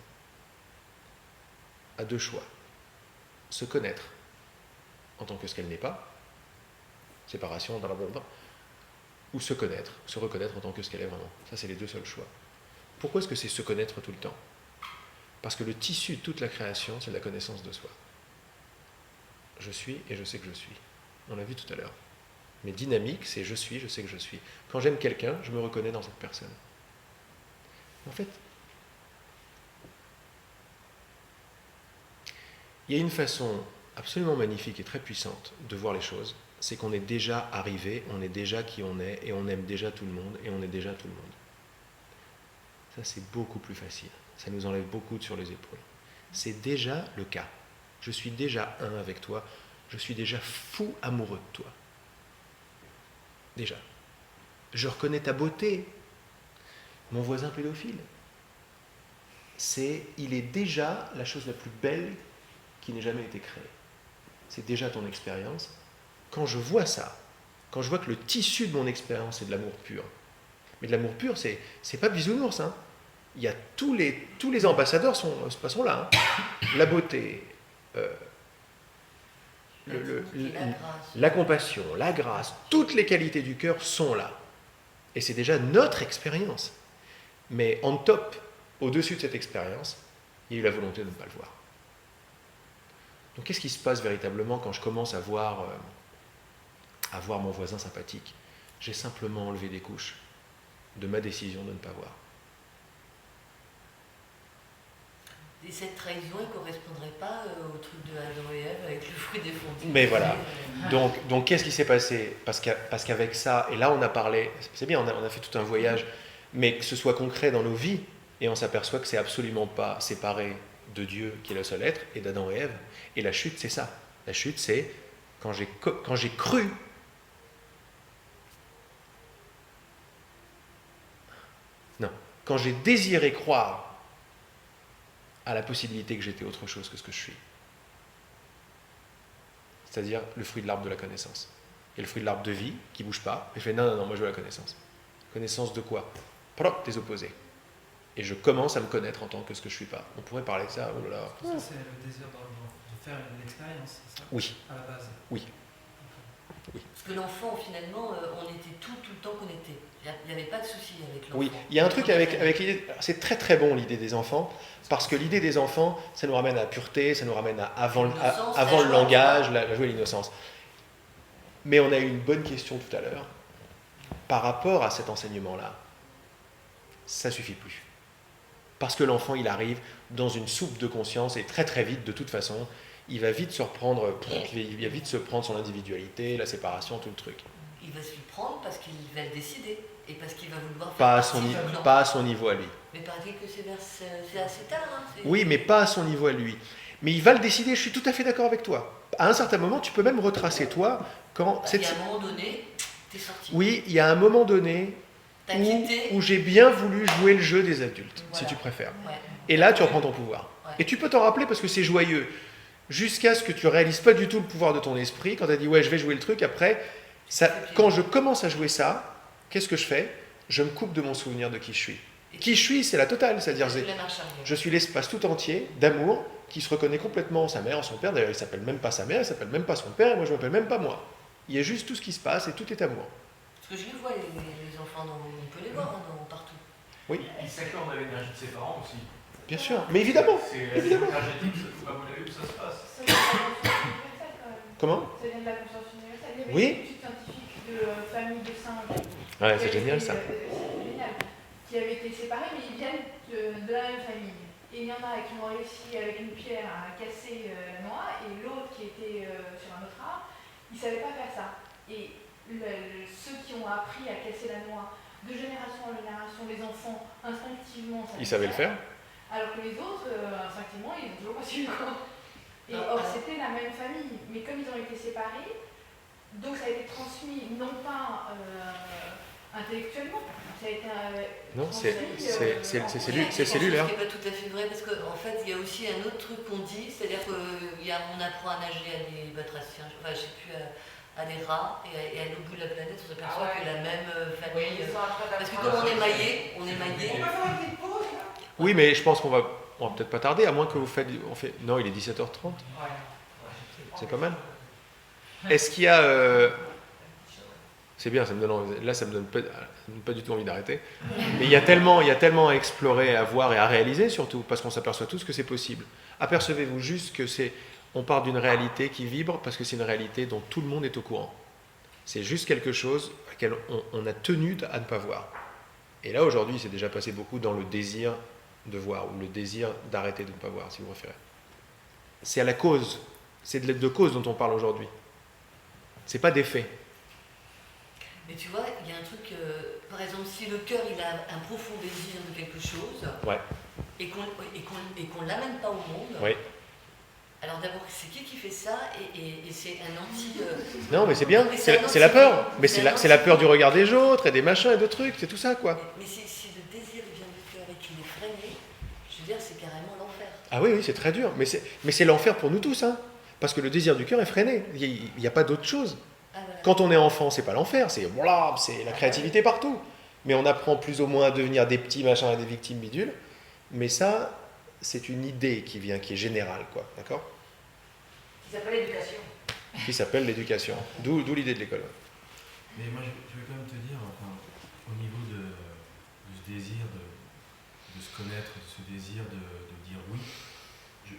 a deux choix. Se connaître en tant que ce qu'elle n'est pas, séparation dans la bombe, ou se connaître, se reconnaître en tant que ce qu'elle est vraiment. Ça, c'est les deux seuls choix. Pourquoi est-ce que c'est se connaître tout le temps? Parce que le tissu de toute la création, c'est la connaissance de soi. Je suis et je sais que je suis. On l'a vu tout à l'heure. Mais dynamique, c'est je suis, je sais que je suis. Quand j'aime quelqu'un, je me reconnais dans cette personne. En fait, il y a une façon absolument magnifique et très puissante de voir les choses, c'est qu'on est déjà arrivé, on est déjà qui on est, et on aime déjà tout le monde, et on est déjà tout le monde. Ça, c'est beaucoup plus facile. Ça nous enlève beaucoup sur les épaules. C'est déjà le cas. Je suis déjà un avec toi. Je suis déjà fou amoureux de toi. Déjà. Je reconnais ta beauté. Mon voisin pédophile. Il est déjà la chose la plus belle qui n'ait jamais été créée. C'est déjà ton expérience. Quand je vois ça, quand je vois que le tissu de mon expérience est de l'amour pur, mais de l'amour pur, c'est pas bisounours, hein. Il y a tous les ambassadeurs sont là. Hein. La beauté, la compassion, la grâce, toutes les qualités du cœur sont là. Et c'est déjà notre expérience. Mais en top, au-dessus de cette expérience, il y a eu la volonté de ne pas le voir. Donc qu'est-ce qui se passe véritablement quand je commence à voir mon voisin sympathique? J'ai simplement enlevé des couches de ma décision de ne pas voir. Et cette trahison, elle ne correspondrait pas au truc de Adam et Ève avec le fruit défendu. Mais voilà. Donc qu'est-ce qui s'est passé? Parce qu'avec ça, et là on a parlé, c'est bien, on a fait tout un voyage, mais que ce soit concret dans nos vies, et on s'aperçoit que c'est absolument pas séparé de Dieu qui est le seul être, et d'Adam et Ève. Et la chute, c'est ça. La chute, c'est quand j'ai cru. Non. Quand j'ai désiré croire à la possibilité que j'étais autre chose que ce que je suis. C'est-à-dire le fruit de l'arbre de la connaissance. Et le fruit de l'arbre de vie qui ne bouge pas. Et je fais non, moi je veux la connaissance. Connaissance de quoi? Des opposés. Et je commence à me connaître en tant que ce que je ne suis pas. On pourrait parler de ça, oh là là. Ça, c'est le désir de faire une expérience, c'est ça? Oui. À la base. Oui. Parce que l'enfant, finalement, on était tout le temps connectés. Il n'y avait pas de souci avec l'enfant. Oui, il y a un truc avec l'idée, c'est très très bon l'idée des enfants, parce que l'idée des enfants, ça nous ramène à la pureté, ça nous ramène à avant le langage, la joie et l'innocence. Mais on a eu une bonne question tout à l'heure, par rapport à cet enseignement-là, ça ne suffit plus. Parce que l'enfant, il arrive dans une soupe de conscience, et très très vite, de toute façon, il va vite se reprendre, il va vite se prendre son individualité, la séparation, tout le truc. Il va se lui prendre parce qu'il va le décider et parce qu'il va vouloir faire Pas à son niveau à lui. Mais paraît que c'est assez tard. Hein, oui, mais pas à son niveau à lui. Mais il va le décider, je suis tout à fait d'accord avec toi. À un certain moment, tu peux même retracer toi quand... Il y a un moment donné, t'es sorti. Oui, il y a un moment donné où j'ai bien voulu jouer le jeu des adultes, voilà. Si tu préfères. Ouais. Et là, tu reprends ton pouvoir. Ouais. Et tu peux t'en rappeler parce que c'est joyeux. Jusqu'à ce que tu ne réalises pas du tout le pouvoir de ton esprit, quand tu as dit « ouais, je vais jouer le truc », après... quand je commence à jouer ça, qu'est-ce que je fais? Je me coupe de mon souvenir de qui je suis. Qui je suis, c'est la totale, c'est-à-dire je suis l'espace tout entier d'amour qui se reconnaît complètement en sa mère, en son père. D'ailleurs, il ne s'appelle même pas sa mère, il ne s'appelle même pas son père, et moi je ne m'appelle même pas moi. Il y a juste tout ce qui se passe et tout est amour. Parce que je les vois, les enfants, on peut les voir partout. Oui. Ils s'accordent à l'énergie de ses parents aussi. Bien sûr, mais évidemment. C'est énergétique, à mon avis, où ça se passe. Ça vient de la conscience universelle quand même. Comment? Ça vient de la conscience universelle. Il y avait oui. une étude scientifique de famille de singes. Ouais, c'est génial ça. C'est génial. Qui avaient été séparés, mais ils viennent de la même famille. Et il y en a qui ont réussi avec une pierre à casser la noix, et l'autre qui était sur un autre arbre, il ne savait pas faire ça. Et ceux qui ont appris à casser la noix de génération en génération, les enfants, instinctivement, Ils savaient le faire. alors que les autres, instinctivement, ils n'ont toujours pas su quoi. Et or, c'était la même famille, mais comme ils ont été séparés, donc ça a été transmis non pas intellectuellement, ça a été Non, c'est Oui, cellulaire. Ce qui n'est pas tout à fait vrai, parce qu'en fait, il y a aussi un autre truc qu'on dit, c'est-à-dire qu'on apprend à nager à des batraciens, enfin, je sais plus, à des rats, et à l'autre bout de la planète, on s'aperçoit que la même famille. Parce que comme on est maillé, On peut faire une petite pause là? Oui, mais je pense qu'on va peut-être pas tarder, à moins que vous faites... Non, il est 17h30. C'est pas mal. Est-ce qu'il y a... C'est bien, ça me donne, là ça me donne pas du tout envie d'arrêter. Mais il y a tellement à explorer, à voir et à réaliser surtout, parce qu'on s'aperçoit tous que c'est possible. Apercevez-vous juste que on part d'une réalité qui vibre parce que c'est une réalité dont tout le monde est au courant. C'est juste quelque chose à laquelle on a tenu à ne pas voir. Et là aujourd'hui, c'est déjà passé beaucoup dans le désir de voir ou le désir d'arrêter de ne pas voir, si vous préférez. C'est à la cause, c'est de cause dont on parle aujourd'hui. C'est pas des faits. Mais tu vois, il y a un truc, par exemple, si le cœur il a un profond désir de quelque chose, Ouais. et qu'on ne l'amène pas au monde, Oui. alors d'abord, c'est qui fait ça, et c'est un anti... Non, mais c'est bien, mais c'est la peur. Mais c'est la peur du regard des autres et des machins et de trucs, c'est tout ça quoi. Mais si le désir vient du cœur et qu'il est freiné, je veux dire, c'est carrément l'enfer. Ah oui, c'est très dur. Mais c'est l'enfer pour nous tous, hein. Parce que le désir du cœur est freiné. Il n'y a pas d'autre chose. Ah, voilà. Quand on est enfant, c'est pas l'enfer, c'est la créativité partout. Mais on apprend plus ou moins à devenir des petits machins et des victimes bidules. Mais ça, c'est une idée qui est générale, quoi. D'accord ? Qui s'appelle l'éducation. Qui s'appelle l'éducation. D'où l'idée de l'école. Mais moi, je vais quand même te dire, enfin, au niveau de ce désir de se connaître, de ce désir de dire oui,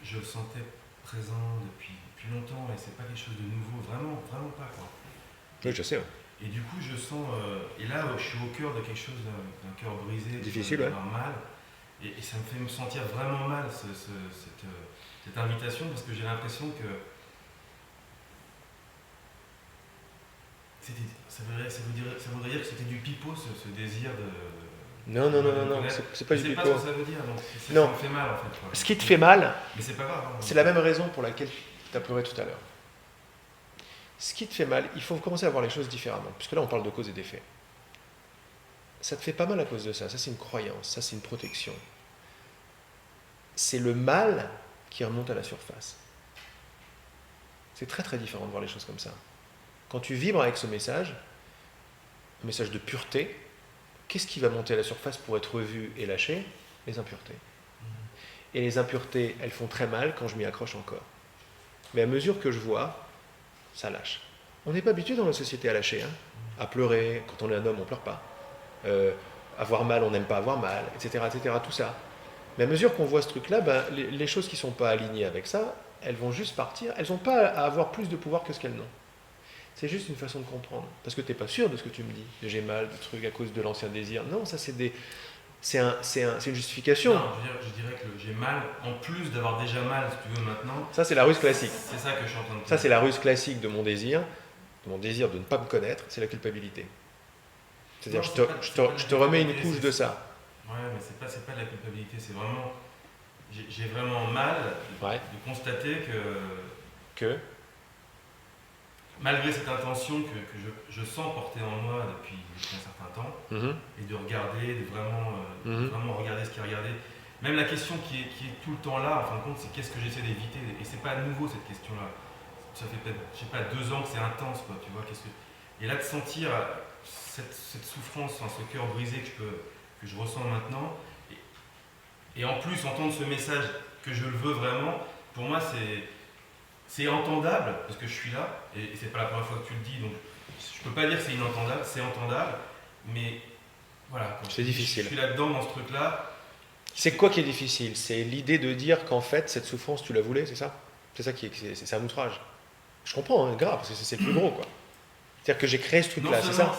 je le sentais présent depuis longtemps et c'est pas quelque chose de nouveau, vraiment, vraiment pas quoi. Oui, je sais. Ouais. Et du coup, je sens, et là, je suis au cœur de quelque chose d'un cœur brisé, Difficile, d'un mal, et ça me fait me sentir vraiment mal cette invitation parce que j'ai l'impression que ça voudrait dire que c'était du pipeau ce désir de... Non, c'est pas du pipeau. C'est pas ce que ça veut dire, donc ça me fait mal en fait. Quoi. Ce qui te fait mal, mais c'est pas grave. Hein, c'est la même raison pour laquelle tu as pleuré tout à l'heure. Ce qui te fait mal, il faut commencer à voir les choses différemment, puisque là on parle de cause et d'effet. Ça te fait pas mal à cause de ça, ça c'est une croyance, ça c'est une protection. C'est le mal qui remonte à la surface. C'est très très différent de voir les choses comme ça. Quand tu vibres avec ce message, un message de pureté, qu'est-ce qui va monter à la surface pour être vu et lâché ? Les impuretés. Et les impuretés, elles font très mal quand je m'y accroche encore. Mais à mesure que je vois, ça lâche. On n'est pas habitué dans la société à lâcher, hein, à pleurer. Quand on est un homme, on ne pleure pas. Avoir mal, on n'aime pas avoir mal, etc., tout ça. Mais à mesure qu'on voit ce truc-là, les choses qui ne sont pas alignées avec ça, elles vont juste partir. Elles n'ont pas à avoir plus de pouvoir que ce qu'elles n'ont. C'est juste une façon de comprendre. Parce que tu n'es pas sûr de ce que tu me dis. J'ai mal de trucs à cause de l'ancien désir. Non, ça c'est une justification. Non, je dirais que j'ai mal, en plus d'avoir déjà mal, si tu veux, maintenant. Ça, c'est la ruse classique. C'est ça que je suis en train de dire. Ça, c'est la ruse classique de mon désir de ne pas me connaître, c'est la culpabilité. C'est-à-dire, je te remets une couche de ça. Ouais, mais c'est pas de la culpabilité, c'est vraiment... J'ai vraiment mal de constater que... Malgré cette intention que je sens porter en moi depuis un certain temps, et de regarder, de vraiment regarder ce qui est regardé. Même la question qui est tout le temps là, en fin de compte, c'est qu'est-ce que j'essaie d'éviter. Et c'est pas nouveau cette question-là. Ça fait peut-être, je sais pas, 2 ans que c'est intense, quoi, tu vois. Et là, de sentir cette souffrance, ce cœur brisé que je ressens maintenant, et en plus entendre ce message que je le veux vraiment, pour moi c'est entendable, parce que je suis là, et c'est pas la première fois que tu le dis, donc je peux pas dire que c'est inentendable, c'est entendable, mais voilà, c'est difficile. Je suis là-dedans dans ce truc-là. C'est quoi qui est difficile ? C'est l'idée de dire qu'en fait, cette souffrance, tu la voulais, c'est ça ? C'est ça c'est un outrage. Je comprends, hein, grave, parce que c'est le plus gros, quoi. C'est-à-dire que j'ai créé ce truc-là, c'est ça ?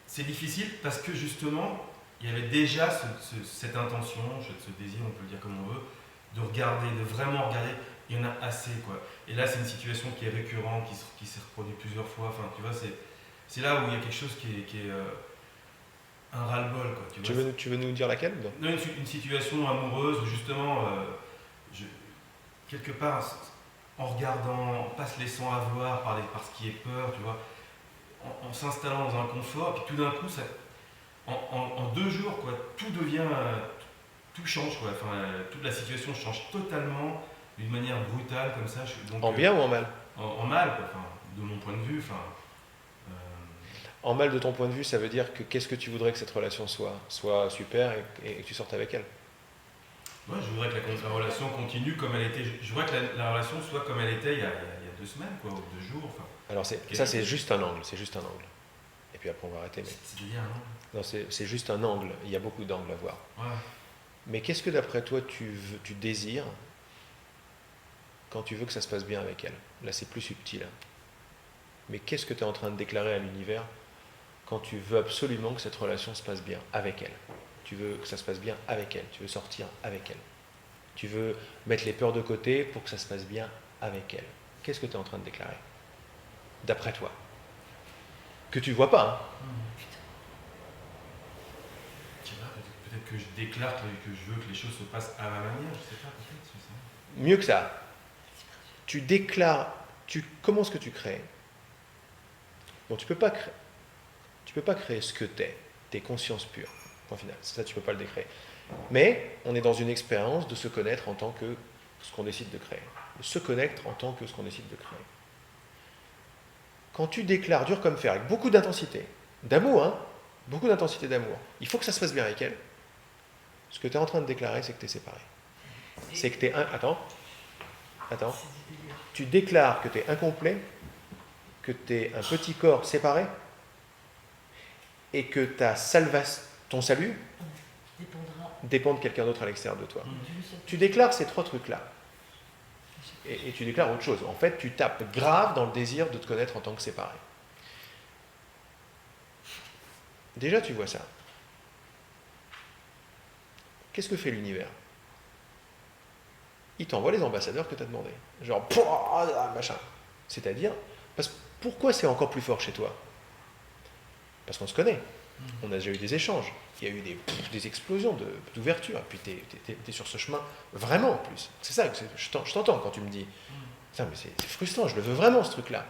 C'est difficile parce que justement, il y avait déjà cette intention, ce désir, on peut le dire comme on veut, de regarder, de vraiment regarder. Il y en a assez, quoi. Et là, c'est une situation qui est récurrente, qui s'est reproduite plusieurs fois. Enfin, tu vois, c'est là où il y a quelque chose qui est un ras-le-bol, quoi. Tu veux nous dire laquelle? Non, une situation amoureuse où justement, quelque part, en regardant, pas se laissant avoir par ce qui est peur, tu vois, en s'installant dans un confort, puis tout d'un coup, en 2 jours, quoi, tout devient, tout change, quoi. Enfin, toute la situation change totalement d'une manière brutale comme ça. Donc, en bien ou en mal? En mal, quoi. Enfin, de mon point de vue. Enfin, En mal de ton point de vue, ça veut dire que qu'est-ce que tu voudrais que cette relation soit super et que tu sortes avec elle? Moi, je voudrais que la relation continue comme elle était. Je voudrais que la relation soit comme elle était il y a 2 semaines, quoi, ou 2 jours. Enfin, alors ça, c'est juste un angle. C'est juste un angle. Et puis après, on va arrêter. C'est-à-dire un angle? Non, c'est juste un angle. Il y a beaucoup d'angles à voir. Ouais. Mais qu'est-ce que d'après toi tu désires quand tu veux que ça se passe bien avec elle? Là, c'est plus subtil. Mais qu'est-ce que tu es en train de déclarer à l'univers quand tu veux absolument que cette relation se passe bien avec elle? Tu veux que ça se passe bien avec elle. Tu veux sortir avec elle. Tu veux mettre les peurs de côté pour que ça se passe bien avec elle. Qu'est-ce que tu es en train de déclarer? D'après toi. Que tu ne vois pas, hein? Peut-être que je déclare que je veux que les choses se passent à ma manière, je sais pas, peut-être, c'est ça. Mieux que ça. Tu déclares, comment est-ce que tu crées? Bon, tu peux pas créer ce que t'es conscience pure. Point final. Ça, tu peux pas le décréer. Mais on est dans une expérience de se connaître en tant que ce qu'on décide de créer. De se connaître en tant que ce qu'on décide de créer. Quand tu déclares dur comme fer, avec beaucoup d'intensité, d'amour, hein, beaucoup d'intensité d'amour, il faut que ça se passe bien avec elle. Ce que tu es en train de déclarer, c'est que tu es séparé. C'est que tu es Attends. Tu déclares que tu es incomplet, que tu es un petit corps séparé, et que ton salut dépend de quelqu'un d'autre à l'extérieur de toi. Tu déclares ces 3 trucs-là. Et tu déclares autre chose. En fait, tu tapes grave dans le désir de te connaître en tant que séparé. Déjà, tu vois ça. Qu'est-ce que fait l'univers? Il t'envoie les ambassadeurs que tu as demandé. Genre, machin. C'est-à-dire, pourquoi c'est encore plus fort chez toi? Parce qu'on se connaît. On a déjà eu des échanges. Il y a eu des explosions d'ouverture. Et puis tu es sur ce chemin vraiment en plus. C'est ça que je t'entends quand tu me dis mais c'est frustrant, je le veux vraiment ce truc-là.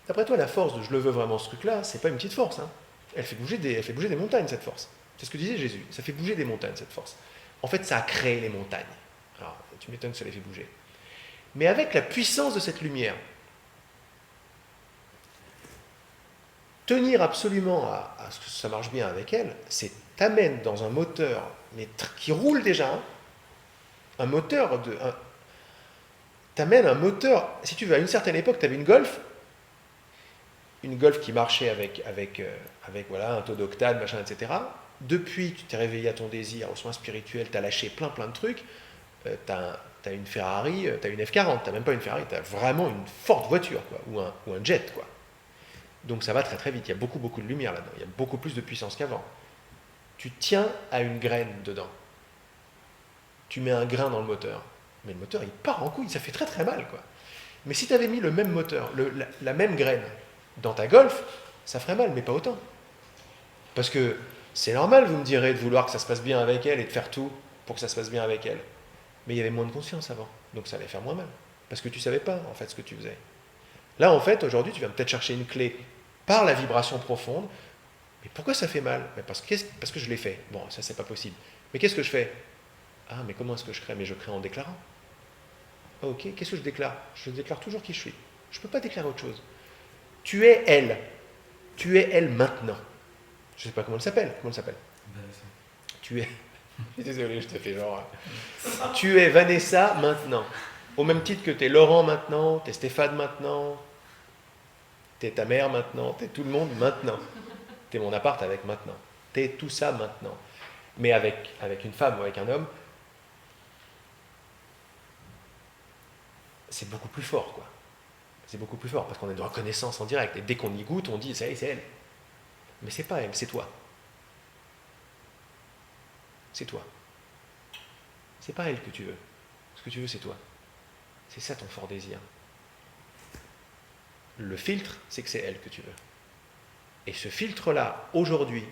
D'après toi, la force de je le veux vraiment ce truc-là, c'est pas une petite force. Hein. Elle fait bouger des montagnes, cette force. C'est ce que disait Jésus. Ça fait bouger des montagnes, cette force. En fait, ça a créé les montagnes. Alors, tu m'étonnes que ça les fait bouger. Mais avec la puissance de cette lumière, tenir absolument à ce que ça marche bien avec elle, c'est t'amène dans un moteur qui roule déjà, hein, un moteur t'amène un moteur. Si tu veux, à une certaine époque, tu avais une Golf qui marchait avec voilà, un taux d'octane, machin, etc. Depuis, tu t'es réveillé à ton désir, au soin spirituel, tu as lâché plein de trucs. Tu as une Ferrari, tu as une F40, tu n'as même pas une Ferrari, tu as vraiment une forte voiture, quoi, ou un jet, quoi. Donc ça va très très vite, il y a beaucoup de lumière là-dedans, il y a beaucoup plus de puissance qu'avant. Tu tiens à une graine dedans. Tu mets un grain dans le moteur, mais le moteur il part en couille, ça fait très très mal, quoi. Mais si tu avais mis le même moteur, la même graine dans ta Golf, ça ferait mal, mais pas autant. Parce que c'est normal, vous me direz, de vouloir que ça se passe bien avec elle et de faire tout pour que ça se passe bien avec elle. Mais il y avait moins de conscience avant, donc ça allait faire moins mal. Parce que tu ne savais pas en fait ce que tu faisais. Là en fait, aujourd'hui, tu vas peut-être chercher une clé par la vibration profonde. Mais pourquoi ça fait mal? parce que je l'ai fait. Bon, ça c'est pas possible. Mais qu'est-ce que je fais? Ah, mais comment est-ce que je crée? Mais je crée en déclarant. Ah, ok, qu'est-ce que je déclare? Je déclare toujours qui je suis. Je ne peux pas déclarer autre chose. Tu es elle. Tu es elle maintenant. Je ne sais pas comment elle s'appelle. Comment elle s'appelle? Tu es... Je suis désolé, je te fais genre... Tu es Vanessa maintenant. Au même titre que tu es Laurent maintenant, tu es Stéphane maintenant, tu es ta mère maintenant, tu es tout le monde maintenant. Tu es mon appart avec maintenant. Tu es tout ça maintenant. Mais avec une femme ou avec un homme, c'est beaucoup plus fort, quoi. C'est beaucoup plus fort parce qu'on est de reconnaissance en direct. Et dès qu'on y goûte, on dit, ça y est, c'est elle. Mais c'est pas elle, c'est toi. c'est toi. C'est pas elle que tu veux. Ce que tu veux, c'est toi. C'est ça ton fort désir. Le filtre, c'est que c'est elle que tu veux. Et ce filtre-là, aujourd'hui,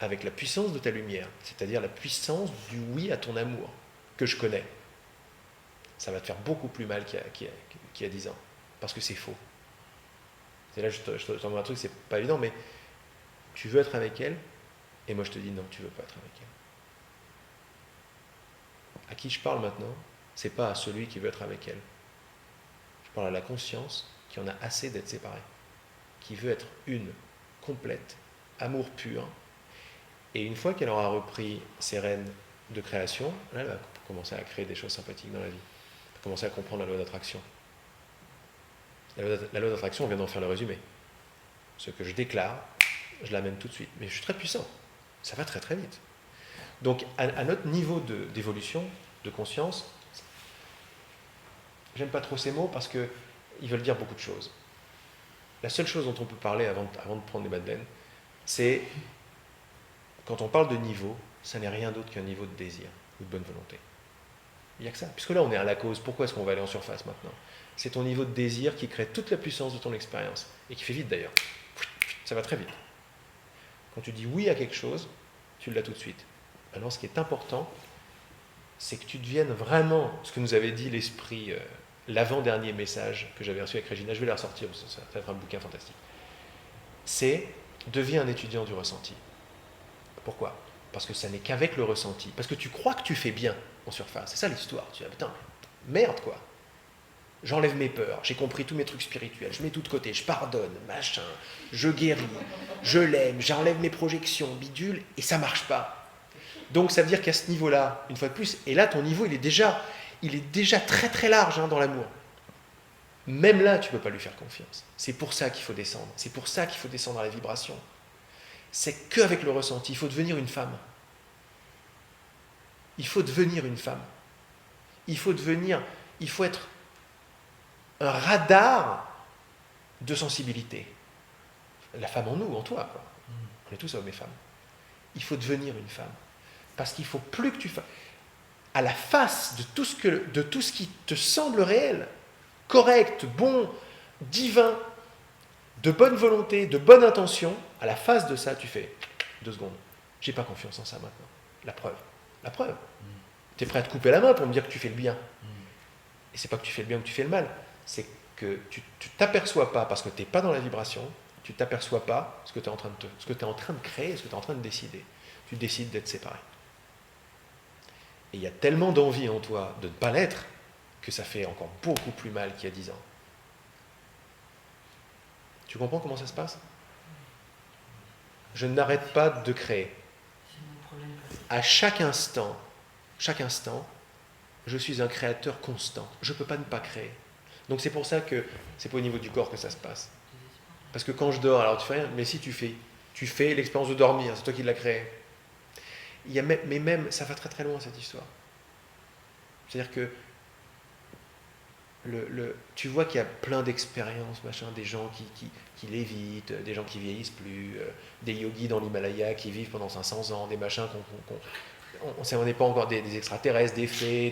avec la puissance de ta lumière, c'est-à-dire la puissance du oui à ton amour, que je connais, ça va te faire beaucoup plus mal qu'il y a 10 ans. Parce que c'est faux. C'est là, je t'envoie un truc, c'est pas évident, mais tu veux être avec elle, et moi je te dis non, tu veux pas être avec elle. À qui je parle maintenant, c'est pas à celui qui veut être avec elle. Je parle à la conscience qui en a assez d'être séparée, qui veut être une, complète, amour pur. Et une fois qu'elle aura repris ses rênes de création, là, elle va commencer à créer des choses sympathiques dans la vie. Elle va commencer à comprendre la loi d'attraction. La loi d'attraction, on vient d'en faire le résumé. Ce que je déclare, je l'amène tout de suite. Mais je suis très puissant. Ça va très très vite. Donc, à notre niveau d'évolution, de conscience, j'aime pas trop ces mots parce qu'ils veulent dire beaucoup de choses. La seule chose dont on peut parler avant de prendre les madeleines, c'est quand on parle de niveau, ça n'est rien d'autre qu'un niveau de désir ou de bonne volonté. Il n'y a que ça. Puisque là, on est à la cause. Pourquoi est-ce qu'on va aller en surface maintenant? C'est ton niveau de désir qui crée toute la puissance de ton expérience. Et qui fait vite d'ailleurs. Ça va très vite. Quand tu dis oui à quelque chose, tu l'as tout de suite. Maintenant, ce qui est important, c'est que tu deviennes vraiment ce que nous avait dit l'esprit, l'avant-dernier message que j'avais reçu avec Régina. Je vais la ressortir, parce que ça va être un bouquin fantastique. C'est deviens un étudiant du ressenti. Pourquoi? Parce que ça n'est qu'avec le ressenti. Parce que tu crois que tu fais bien en surface. C'est ça l'histoire. Tu dis, putain, merde quoi. J'enlève mes peurs, j'ai compris tous mes trucs spirituels, je mets tout de côté, je pardonne, machin, je guéris, je l'aime, j'enlève mes projections, bidule, et ça marche pas. Donc ça veut dire qu'à ce niveau-là, une fois de plus, et là ton niveau il est déjà très très large dans l'amour. Même là, tu ne peux pas lui faire confiance. C'est pour ça qu'il faut descendre. C'est pour ça qu'il faut descendre à la vibration. C'est qu'avec le ressenti, il faut devenir une femme. Il faut devenir une femme. Il faut être un radar de sensibilité. La femme en nous, en toi, quoi. On est tous hommes et femmes. Il faut devenir une femme. Parce qu'il ne faut plus que tu fasses. À la face de tout ce qui te semble réel, correct, bon, divin, de bonne volonté, de bonne intention, à la face de ça, tu fais 2 secondes. J'ai pas confiance en ça maintenant. La preuve. Tu es prêt à te couper la main pour me dire que tu fais le bien. Et c'est pas que tu fais le bien ou que tu fais le mal. C'est que tu t'aperçois pas, parce que tu n'es pas dans la vibration, tu t'aperçois pas ce que tu es en train de créer, ce que tu es en train de décider. Tu décides d'être séparé. Et il y a tellement d'envie en toi de ne pas l'être que ça fait encore beaucoup plus mal qu'il y a 10 ans. Tu comprends comment ça se passe? Je n'arrête pas de créer. À chaque instant, je suis un créateur constant. Je ne peux pas ne pas créer. Donc c'est pour ça que c'est pas au niveau du corps que ça se passe. Parce que quand je dors, alors tu fais rien, mais si tu fais l'expérience de dormir, c'est toi qui l'as créé. Mais même, ça va très très loin cette histoire. C'est-à-dire que tu vois qu'il y a plein d'expériences, machin, des gens qui lévitent, des gens qui vieillissent plus, des yogis dans l'Himalaya qui vivent pendant 500 ans, des machins on n'est pas encore des extraterrestres, des fées,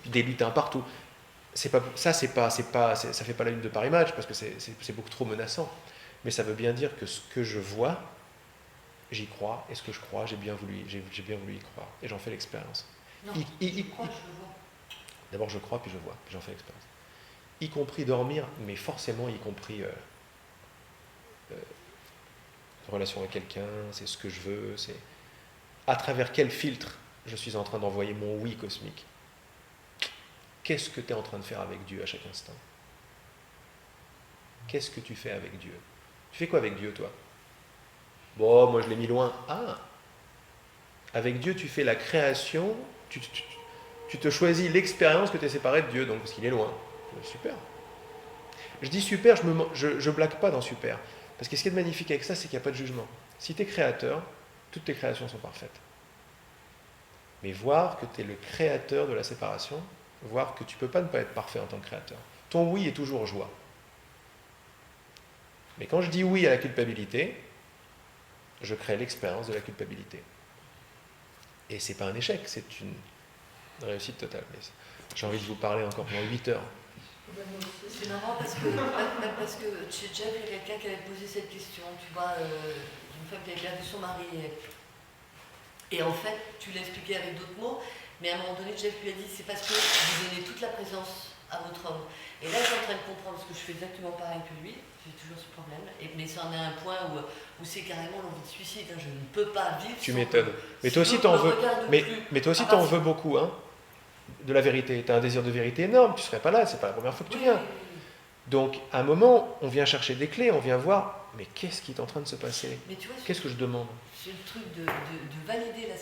des lutins partout. Ça fait pas la une de Paris Match parce que c'est beaucoup trop menaçant. Mais ça veut bien dire que ce que je vois, j'y crois, et ce que je crois, j'ai bien voulu y croire, et j'en fais l'expérience. Non, je crois, je le vois. D'abord je crois, puis je vois, puis j'en fais l'expérience. Y compris dormir, mais forcément y compris relation avec quelqu'un, c'est ce que je veux, c'est à travers quel filtre je suis en train d'envoyer mon oui cosmique. Qu'est-ce que tu es en train de faire avec Dieu à chaque instant? Qu'est-ce que tu fais avec Dieu? Tu fais quoi avec Dieu, toi? Bon, moi je l'ai mis loin. Ah! Avec Dieu, tu fais la création, tu te choisis l'expérience que tu es séparé de Dieu, donc parce qu'il est loin. Super. Je dis super, je blague pas dans super. Parce que ce qui est magnifique avec ça, c'est qu'il n'y a pas de jugement. Si tu es créateur, toutes tes créations sont parfaites. Mais voir que tu es le créateur de la séparation, voir que tu ne peux pas ne pas être parfait en tant que créateur. Ton oui est toujours joie. Mais quand je dis oui à la culpabilité, je crée l'expérience de la culpabilité. Et c'est pas un échec, c'est une réussite totale. Mais j'ai envie de vous parler encore pendant 8 heures. C'est marrant parce que j'ai déjà vu quelqu'un qui avait posé cette question, tu vois, une femme qui avait perdu son mari. Et en fait, tu l'as expliqué avec d'autres mots, mais à un moment donné, Jeff lui a dit, c'est parce que vous donnez toute la présence à votre homme. Et là, je suis en train de comprendre, parce que je fais exactement pareil que lui, j'ai toujours ce problème, mais ça en est un point où c'est carrément l'envie de suicide, hein, je ne peux pas vivre. Tu m'étonnes. Mais toi aussi, t'en veux. Mais toi aussi, t'en veux beaucoup, hein, de la vérité. Tu as un désir de vérité énorme, tu ne serais pas là, c'est pas la première fois que tu viens. Donc, à un moment, on vient chercher des clés, on vient voir, mais qu'est-ce qui est en train de se passer? Qu'est-ce que je demande? C'est le truc de valider la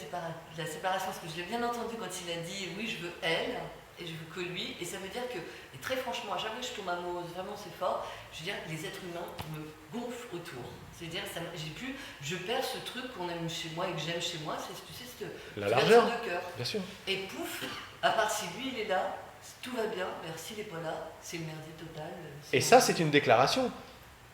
séparation, parce que je l'ai bien entendu quand il a dit oui, je veux elle, et je veux que lui, et ça veut dire que, et très franchement, à chaque fois que je tombe amoureuse, vraiment c'est fort, je veux dire, les êtres humains me gonflent autour. C'est-à-dire, je perds ce truc qu'on aime chez moi et que j'aime chez moi, c'est, tu sais, cette la largeur de cœur. Bien sûr. Et pouf, à part si lui il est là, tout va bien, mais s'il n'est pas là, c'est le merdier total. Et ça, c'est une déclaration.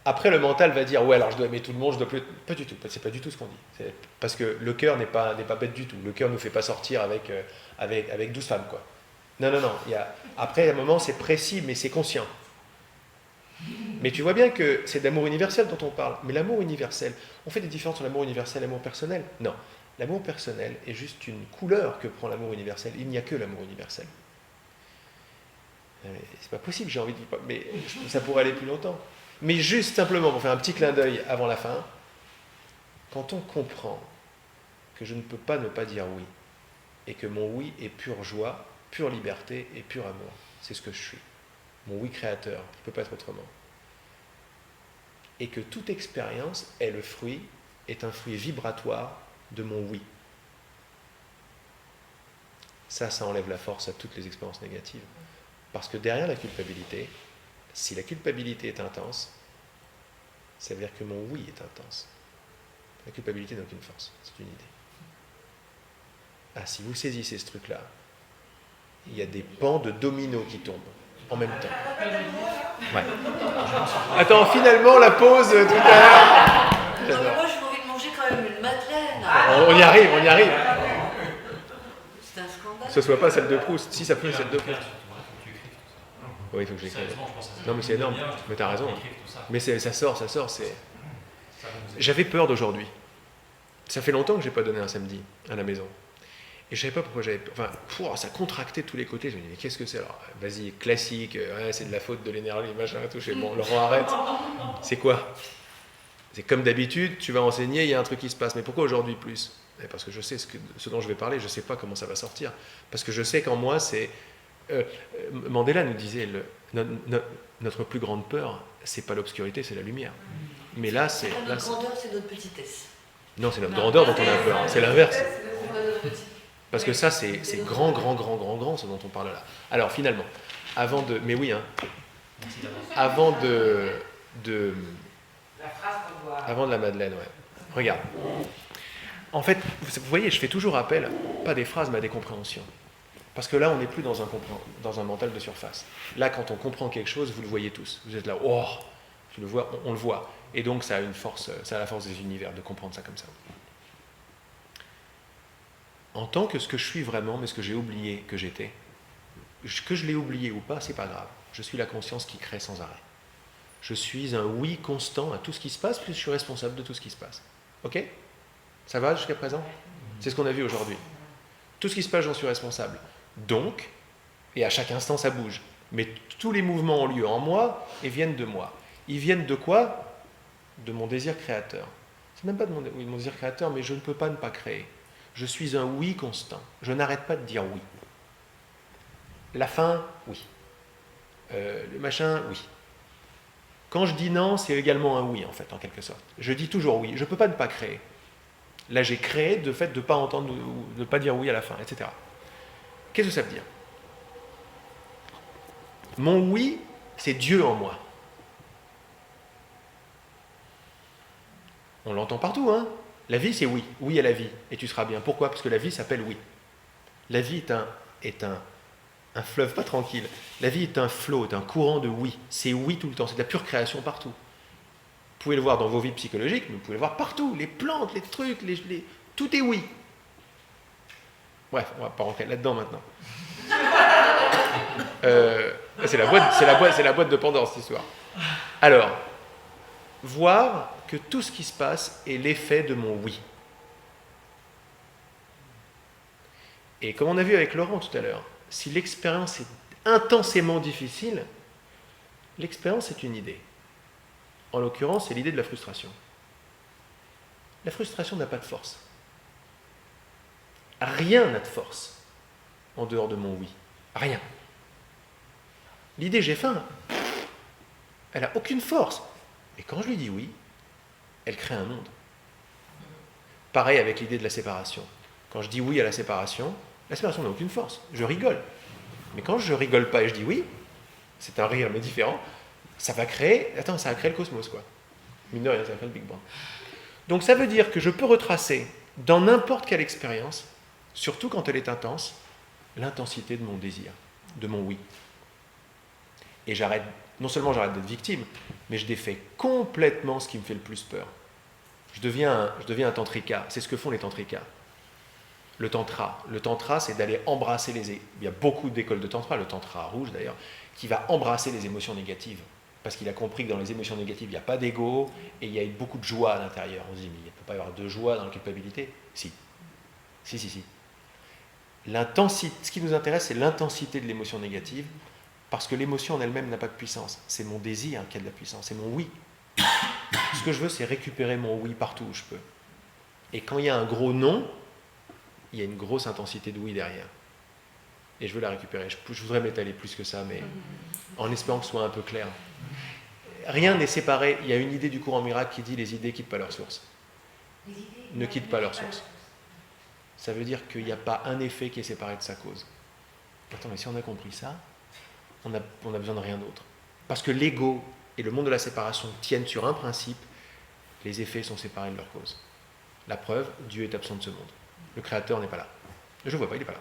Après, le mental va dire, ouais, alors je dois aimer tout le monde, je dois plus... Pas du tout, c'est pas du tout ce qu'on dit. Parce que le cœur n'est pas bête du tout. Le cœur ne nous fait pas sortir avec 12 femmes, quoi. Non. Après, à un moment, c'est précis, mais c'est conscient. Mais tu vois bien que c'est d'amour universel dont on parle. Mais l'amour universel, on fait des différences entre l'amour universel et l'amour personnel? Non. L'amour personnel est juste une couleur que prend l'amour universel. Il n'y a que l'amour universel. C'est pas possible, j'ai envie de dire, mais ça pourrait aller plus longtemps. Mais juste simplement, pour faire un petit clin d'œil avant la fin, quand on comprend que je ne peux pas ne pas dire oui, et que mon oui est pure joie, pure liberté et pur amour, c'est ce que je suis. Mon oui créateur, il ne peut pas être autrement. Et que toute expérience est un fruit vibratoire de mon oui. Ça enlève la force à toutes les expériences négatives. Parce que derrière la culpabilité, si la culpabilité est intense, ça veut dire que mon oui est intense. La culpabilité n'a aucune force, c'est une idée. Ah, si vous saisissez ce truc-là, il y a des pans de dominos qui tombent en même temps. Ouais. Attends, finalement, la pause tout à l'heure. Non, mais moi, j'ai envie de manger quand même une madeleine. On y arrive. C'est un scandale. Ce soit pas celle de Proust. Si ça peut être celle de Proust. Oui, il faut que je l'écrive. Non, mais c'est énorme. Mais t'as raison. Mais ça sort. J'avais peur d'aujourd'hui. Ça fait longtemps que j'ai pas donné un samedi à la maison. Et je savais pas pourquoi j'avais peur. Enfin, ça contractait de tous les côtés. Je me disais, mais qu'est-ce que c'est alors? Vas-y, classique, ouais, c'est de la faute de l'énergie, machin, tout. Je fais, bon, Laurent, arrête. C'est quoi? C'est comme d'habitude, tu vas enseigner, il y a un truc qui se passe. Mais pourquoi aujourd'hui plus? Parce que je sais ce dont je vais parler, je sais pas comment ça va sortir. Parce que je sais qu'en moi, c'est. Mandela nous disait notre plus grande peur, c'est pas l'obscurité, c'est la lumière. Mais là, c'est. Notre grandeur, c'est notre petitesse. Non, c'est notre grandeur dont on a peur. C'est l'inverse. Parce que ça, c'est grand, ce dont on parle là. Alors, finalement, avant de. Mais oui, hein. Avant de. Avant de la Madeleine, ouais. Regarde. En fait, vous voyez, je fais toujours appel, pas des phrases, mais à des compréhensions. Parce que là, on n'est plus dans un mental de surface. Là, quand on comprend quelque chose, vous le voyez tous. Vous êtes là, oh, tu le vois, on le voit. Et donc, ça a une force, ça a la force des univers de comprendre ça comme ça. En tant que ce que je suis vraiment, mais ce que j'ai oublié que j'étais, que je l'ai oublié ou pas, c'est pas grave. Je suis la conscience qui crée sans arrêt. Je suis un oui constant à tout ce qui se passe, plus je suis responsable de tout ce qui se passe. Ok? Ça va jusqu'à présent? C'est ce qu'on a vu aujourd'hui. Tout ce qui se passe, j'en suis responsable. Donc, et à chaque instant, ça bouge. Mais tous les mouvements ont lieu en moi et viennent de moi. Ils viennent de quoi? De mon désir créateur. C'est même pas de mon désir créateur, mais je ne peux pas ne pas créer. Je suis un oui constant. Je n'arrête pas de dire oui. La fin, oui. Le machin, oui. Quand je dis non, c'est également un oui, en fait, en quelque sorte. Je dis toujours oui. Je ne peux pas ne pas créer. Là, j'ai créé de fait de ne pas entendre, de ne pas dire oui à la fin, etc. Qu'est-ce que ça veut dire? Mon oui, c'est Dieu en moi. On l'entend partout, hein? La vie, c'est oui. Oui à la vie. Et tu seras bien. Pourquoi? Parce que la vie s'appelle oui. La vie est un fleuve pas tranquille. La vie est un flot, est un courant de oui. C'est oui tout le temps. C'est de la pure création partout. Vous pouvez le voir dans vos vies psychologiques, mais vous pouvez le voir partout. Les plantes, les trucs, tout est oui. Bref, on va pas rentrer là-dedans maintenant. C'est la boîte de Pandore, cette histoire. Alors, voir que tout ce qui se passe est l'effet de mon oui. Et comme on a vu avec Laurent tout à l'heure, si l'expérience est intensément difficile, l'expérience est une idée. En l'occurrence, c'est l'idée de la frustration. La frustration n'a pas de force. Rien n'a de force en dehors de mon oui. Rien. L'idée j'ai faim, elle n'a aucune force. Et quand je lui dis oui, elle crée un monde. Pareil avec l'idée de la séparation. Quand je dis oui à la séparation n'a aucune force. Je rigole. Mais quand je rigole pas et je dis oui, c'est un rire mais différent, ça va créer le cosmos, quoi. Mine de rien, ça va créer le Big Bang. Donc ça veut dire que je peux retracer dans n'importe quelle expérience, surtout quand elle est intense, l'intensité de mon désir, de mon oui. Et non seulement j'arrête d'être victime, mais je défais complètement ce qui me fait le plus peur. Je deviens un tantrika. C'est ce que font les tantrikas. Le tantra, c'est d'aller embrasser il y a beaucoup d'écoles de tantra, le tantra rouge d'ailleurs, qui va embrasser les émotions négatives. Parce qu'il a compris que dans les émotions négatives, il n'y a pas d'ego et il y a beaucoup de joie à l'intérieur. On se dit, mais il ne peut pas y avoir de joie dans la culpabilité. Si. L'intensité, ce qui nous intéresse, c'est l'intensité de l'émotion négative, parce que l'émotion en elle-même n'a pas de puissance. C'est mon désir qui a de la puissance, c'est mon oui. Ce que je veux, c'est récupérer mon oui partout où je peux. Et quand il y a un gros non, il y a une grosse intensité de oui derrière. Et je veux la récupérer. Je voudrais m'étaler plus que ça, mais en espérant que ce soit un peu clair. Rien n'est séparé. Il y a une idée du courant miracle qui dit les idées ne quittent pas leur source. Ne quittent pas leur source. Ça veut dire qu'il n'y a pas un effet qui est séparé de sa cause. Attends, mais si on a compris ça, on a besoin de rien d'autre. Parce que l'ego et le monde de la séparation tiennent sur un principe, les effets sont séparés de leur cause. La preuve, Dieu est absent de ce monde. Le Créateur n'est pas là. Je ne vois pas, il n'est pas là.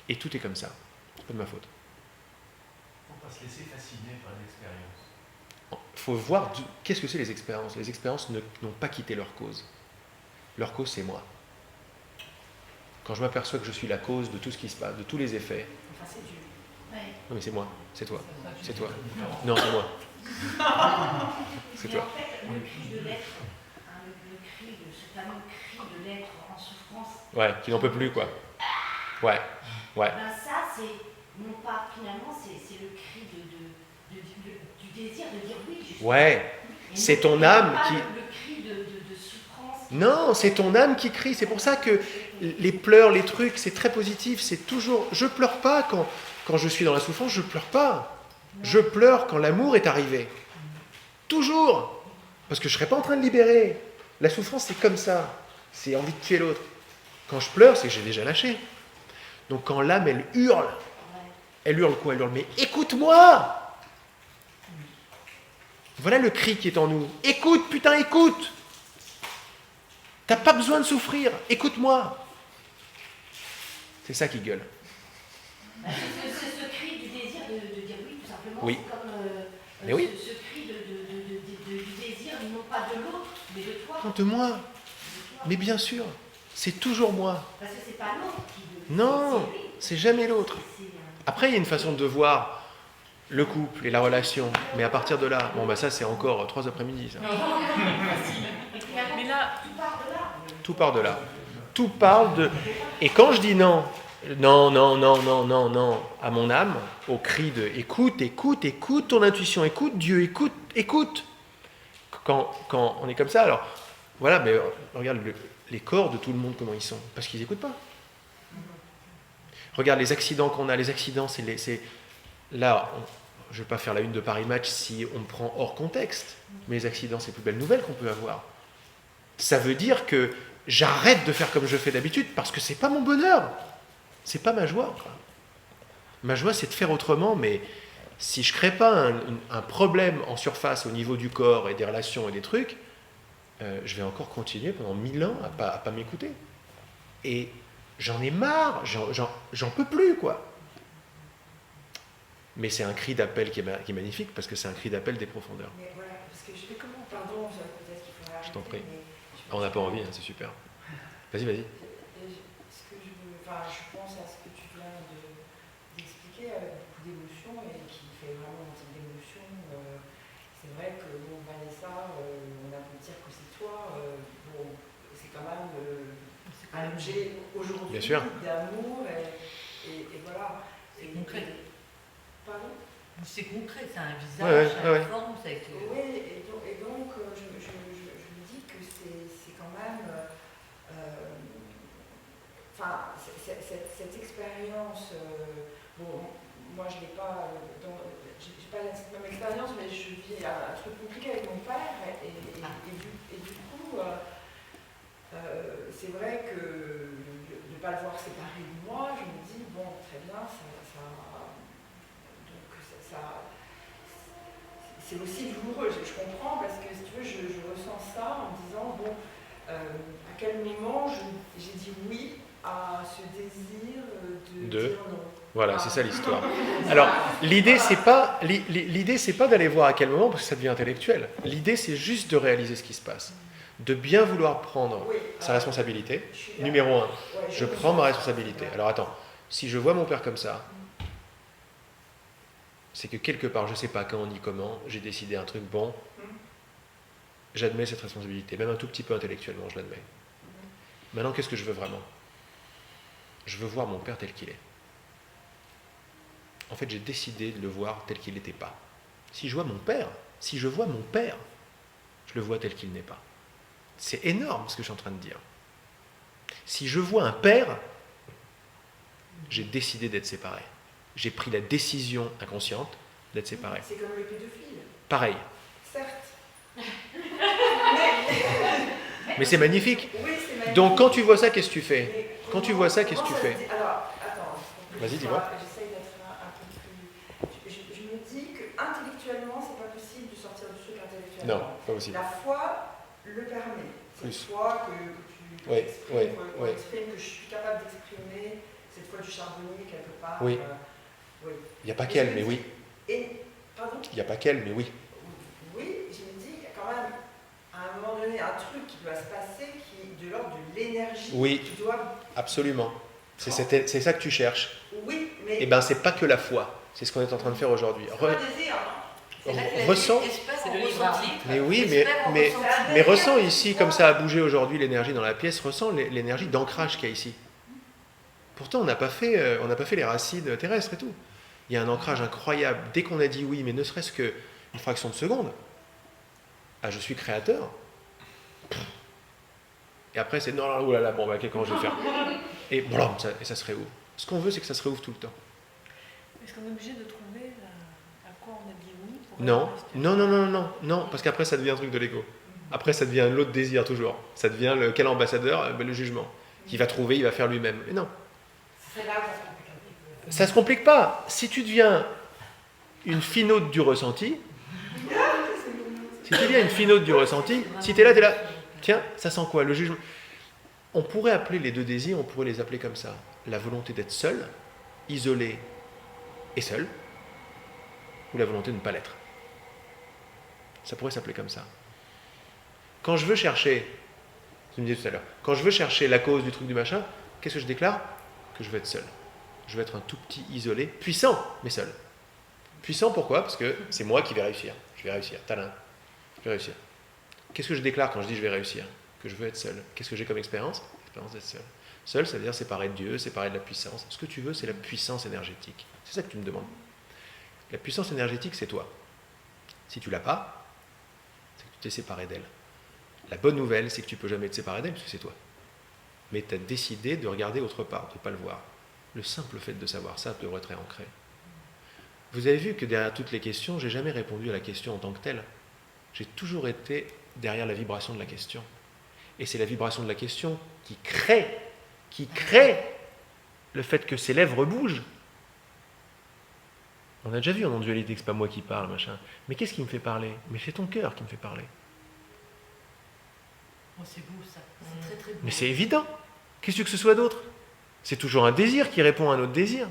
Et tout est comme ça. C'est pas de ma faute. Il ne faut pas se laisser fasciner par l'expérience. Il faut voir qu'est-ce que c'est les expériences. Les expériences n'ont pas quitté leur cause. Leur cause, c'est moi. Quand je m'aperçois que je suis la cause de tout ce qui se passe, de tous les effets. Enfin, c'est Dieu. Ouais. Non, mais c'est moi, c'est toi. C'est toi. Non, c'est moi. C'est toi. En fait, le cri de l'être, ce fameux cri de l'être en souffrance. Ouais, qui n'en peut plus, quoi. Ouais. Ben ça, c'est non pas finalement, c'est le cri du désir de dire oui. Justement. Ouais. C'est ton âme qui. Le cri de souffrance. Non, c'est ton âme qui crie. C'est pour ça que les pleurs, les trucs, c'est très positif. C'est toujours. Je pleure pas quand je suis dans la souffrance. Je pleure pas. Je pleure quand l'amour est arrivé. Toujours. Parce que je serais pas en train de libérer. La souffrance, c'est comme ça. C'est envie de tuer l'autre. Quand je pleure, c'est que j'ai déjà lâché. Donc quand l'âme, elle hurle quoi? Elle hurle, mais écoute-moi! Voilà le cri qui est en nous. Écoute, putain, écoute! T'as pas besoin de souffrir, écoute-moi! C'est ça qui gueule. C'est ce cri du désir de dire oui, tout simplement. Oui. C'est comme mais oui. Ce cri du désir, non pas de l'autre, mais de toi. Non, de moi. Mais bien sûr, c'est toujours moi. Parce que c'est pas l'autre qui veut. Non, c'est jamais l'autre. Après, il y a une façon de voir le couple et la relation, mais à partir de là, bon, bah ça, c'est encore 3 après-midi, ça. Mais là, Tout part de là. Tout parle de... Et quand je dis non, à mon âme, au cri de écoute ton intuition, écoute Dieu, écoute. Quand on est comme ça, alors, voilà, mais regarde les corps de tout le monde, comment ils sont, parce qu'ils n'écoutent pas. Regarde les accidents qu'on a, les accidents, c'est là, je ne vais pas faire la une de Paris Match si on me prend hors contexte, mais les accidents, c'est les plus belles nouvelles qu'on peut avoir. Ça veut dire que j'arrête de faire comme je fais d'habitude parce que c'est pas mon bonheur, c'est pas ma joie, quoi. Ma joie, c'est de faire autrement, mais si je crée pas un problème en surface au niveau du corps et des relations et des trucs, je vais encore continuer pendant 1000 ans à pas m'écouter. Et j'en ai marre, j'en peux plus, quoi. Mais c'est un cri d'appel qui est magnifique parce que c'est un cri d'appel des profondeurs. Mais voilà, parce que je fais comment, pardon, peut-être qu'il faudra arrêter. Je t'en prie. Mais On n'a pas envie, hein, c'est super. Vas-y. ce que je veux je pense à ce que tu viens d'expliquer avec beaucoup d'émotion et qui fait vraiment un type d'émotion. C'est vrai que Vanessa, on a beau dire que c'est toi, c'est quand même un objet aujourd'hui d'amour et voilà. C'est concret. Pardon? C'est concret, c'est un visage, une forme, c'est... Oui, et donc je me dis que c'est quand même... cette expérience... moi je n'ai pas... j'ai pas la même expérience, mais je vis un truc compliqué avec mon père, et du coup, c'est vrai que de ne pas le voir séparé de moi, je me dis, bon, très bien, c'est aussi douloureux, je comprends, parce que si tu veux, je ressens ça en me disant, à quel moment j'ai dit oui à ce désir de dire non. Voilà, c'est ça l'histoire. Alors, l'idée, c'est pas d'aller voir à quel moment, parce que ça devient intellectuel. L'idée, c'est juste de réaliser ce qui se passe. De bien vouloir prendre sa responsabilité. Numéro 1, je prends ma responsabilité. Alors attends, si je vois mon père comme ça, c'est que quelque part, je ne sais pas quand ni comment, j'ai décidé un truc bon, j'admets cette responsabilité, même un tout petit peu intellectuellement, je l'admets. Maintenant, qu'est-ce que je veux vraiment? Je veux voir mon père tel qu'il est. En fait, j'ai décidé de le voir tel qu'il n'était pas. Si je vois mon père, je le vois tel qu'il n'est pas. C'est énorme ce que je suis en train de dire. Si je vois un père, j'ai décidé d'être séparé. J'ai pris la décision inconsciente d'être séparé. C'est comme le pédophile. Pareil. Certes. Mais c'est magnifique. Oui, c'est magnifique. Donc quand tu vois ça, qu'est-ce que tu fais? Quand tu vois ça, qu'est-ce que tu fais? Alors, attends. Vas-y, dis-moi. J'essaye d'être un peu plus... Je me dis qu'intellectuellement, c'est pas possible de sortir du truc intellectuellement. Non, pas possible. La foi le permet. C'est une foi que tu exprimes, que je suis capable d'exprimer, cette foi du charbonnier quelque part. Oui. Oui. Il n'y a pas qu'elle, mais oui. Pardon? Il n'y a pas qu'elle, mais oui. Oui, je me dis qu'il y a quand même, à un moment donné, un truc qui doit se passer qui est de l'ordre de l'énergie. Oui, tu dois... absolument. C'est ça que tu cherches. Oui, mais... Eh bien, c'est pas que la foi. C'est ce qu'on est en train de faire aujourd'hui. C'est pas un désir, hein. Ressens. C'est le ressenti. Mais oui, mais ressens ici, comme ça a bougé aujourd'hui l'énergie dans la pièce, ressens l'énergie d'ancrage qu'il y a ici. Pourtant, on n'a pas fait les racines terrestres et tout. Il y a un ancrage incroyable. Dès qu'on a dit oui, mais ne serait-ce qu'une fraction de seconde, je suis créateur. Et après, c'est non, oulala, bon, comment je vais faire? Et blam, ça se réouvre. Ce qu'on veut, c'est que ça se réouvre tout le temps. Est-ce qu'on est obligé de trouver à quoi on a dit oui pour Non, parce qu'après, ça devient un truc de l'ego. Après, ça devient l'autre désir, toujours. Ça devient quel ambassadeur? Le jugement. Qui va trouver, il va faire lui-même. Mais non. C'est là où ça se complique pas. Si tu deviens une finaude du ressenti, si tu es là, tiens, ça sent quoi? Le jugement. On pourrait appeler les deux désirs, on pourrait les appeler comme ça. La volonté d'être seul, isolé et seul, ou la volonté de ne pas l'être. Ça pourrait s'appeler comme ça. Quand je veux chercher, tu me disais tout à l'heure, quand je veux chercher la cause du truc du machin, qu'est-ce que je déclare? Que je veux être seul. Je veux être un tout petit isolé, puissant, mais seul. Puissant, pourquoi? Parce que c'est moi qui vais réussir. Je vais réussir. Talin. Je vais réussir. Qu'est-ce que je déclare quand je dis je vais réussir? Que je veux être seul. Qu'est-ce que j'ai comme expérience? L'expérience d'être seul. Seul, ça veut dire séparé de Dieu, séparé de la puissance. Ce que tu veux, c'est la puissance énergétique. C'est ça que tu me demandes. La puissance énergétique, c'est toi. Si tu l'as pas, c'est que tu t'es séparé d'elle. La bonne nouvelle, c'est que tu ne peux jamais te séparer d'elle, parce que c'est toi. Mais tu as décidé de regarder autre part, de ne pas le voir. Le simple fait de savoir ça devrait être ancré. Vous avez vu que derrière toutes les questions, je n'ai jamais répondu à la question en tant que telle. J'ai toujours été derrière la vibration de la question. Et c'est la vibration de la question qui crée le fait que ses lèvres bougent. On a déjà vu en non-dualité que ce n'est pas moi qui parle, machin. Mais qu'est-ce qui me fait parler? Mais c'est ton cœur qui me fait parler. Oh, c'est beau ça, c'est très très beau. Mais c'est évident. Qu'est-ce que ce soit d'autre? C'est toujours un désir qui répond à un autre désir.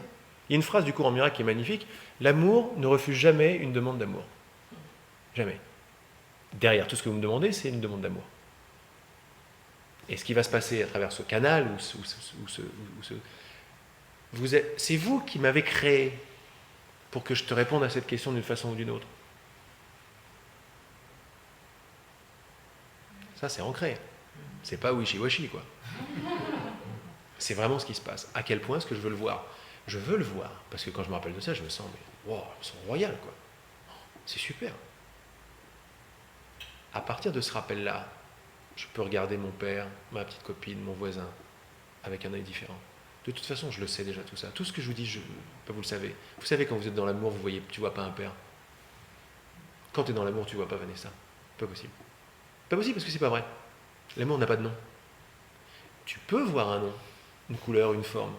Il y a une phrase du cours en miracle qui est magnifique. L'amour ne refuse jamais une demande d'amour. Jamais. Derrière tout ce que vous me demandez, c'est une demande d'amour. Et ce qui va se passer à travers ce canal ou c'est vous qui m'avez créé pour que je te réponde à cette question d'une façon ou d'une autre. Ça, c'est ancré. C'est pas wishy-washy, quoi. C'est vraiment ce qui se passe. À quel point est-ce que je veux le voir? Je veux le voir, parce que quand je me rappelle de ça, je me sens, mais wow, ils sont royales, quoi. C'est super. À partir de ce rappel-là, je peux regarder mon père, ma petite copine, mon voisin, avec un œil différent. De toute façon, je le sais déjà tout ça. Tout ce que je vous dis, vous le savez. Vous savez, quand vous êtes dans l'amour, tu vois pas un père. Quand tu es dans l'amour, tu vois pas Vanessa. Pas possible. Pas possible parce que c'est pas vrai. L'amour n'a pas de nom. Tu peux voir un nom, une couleur, une forme,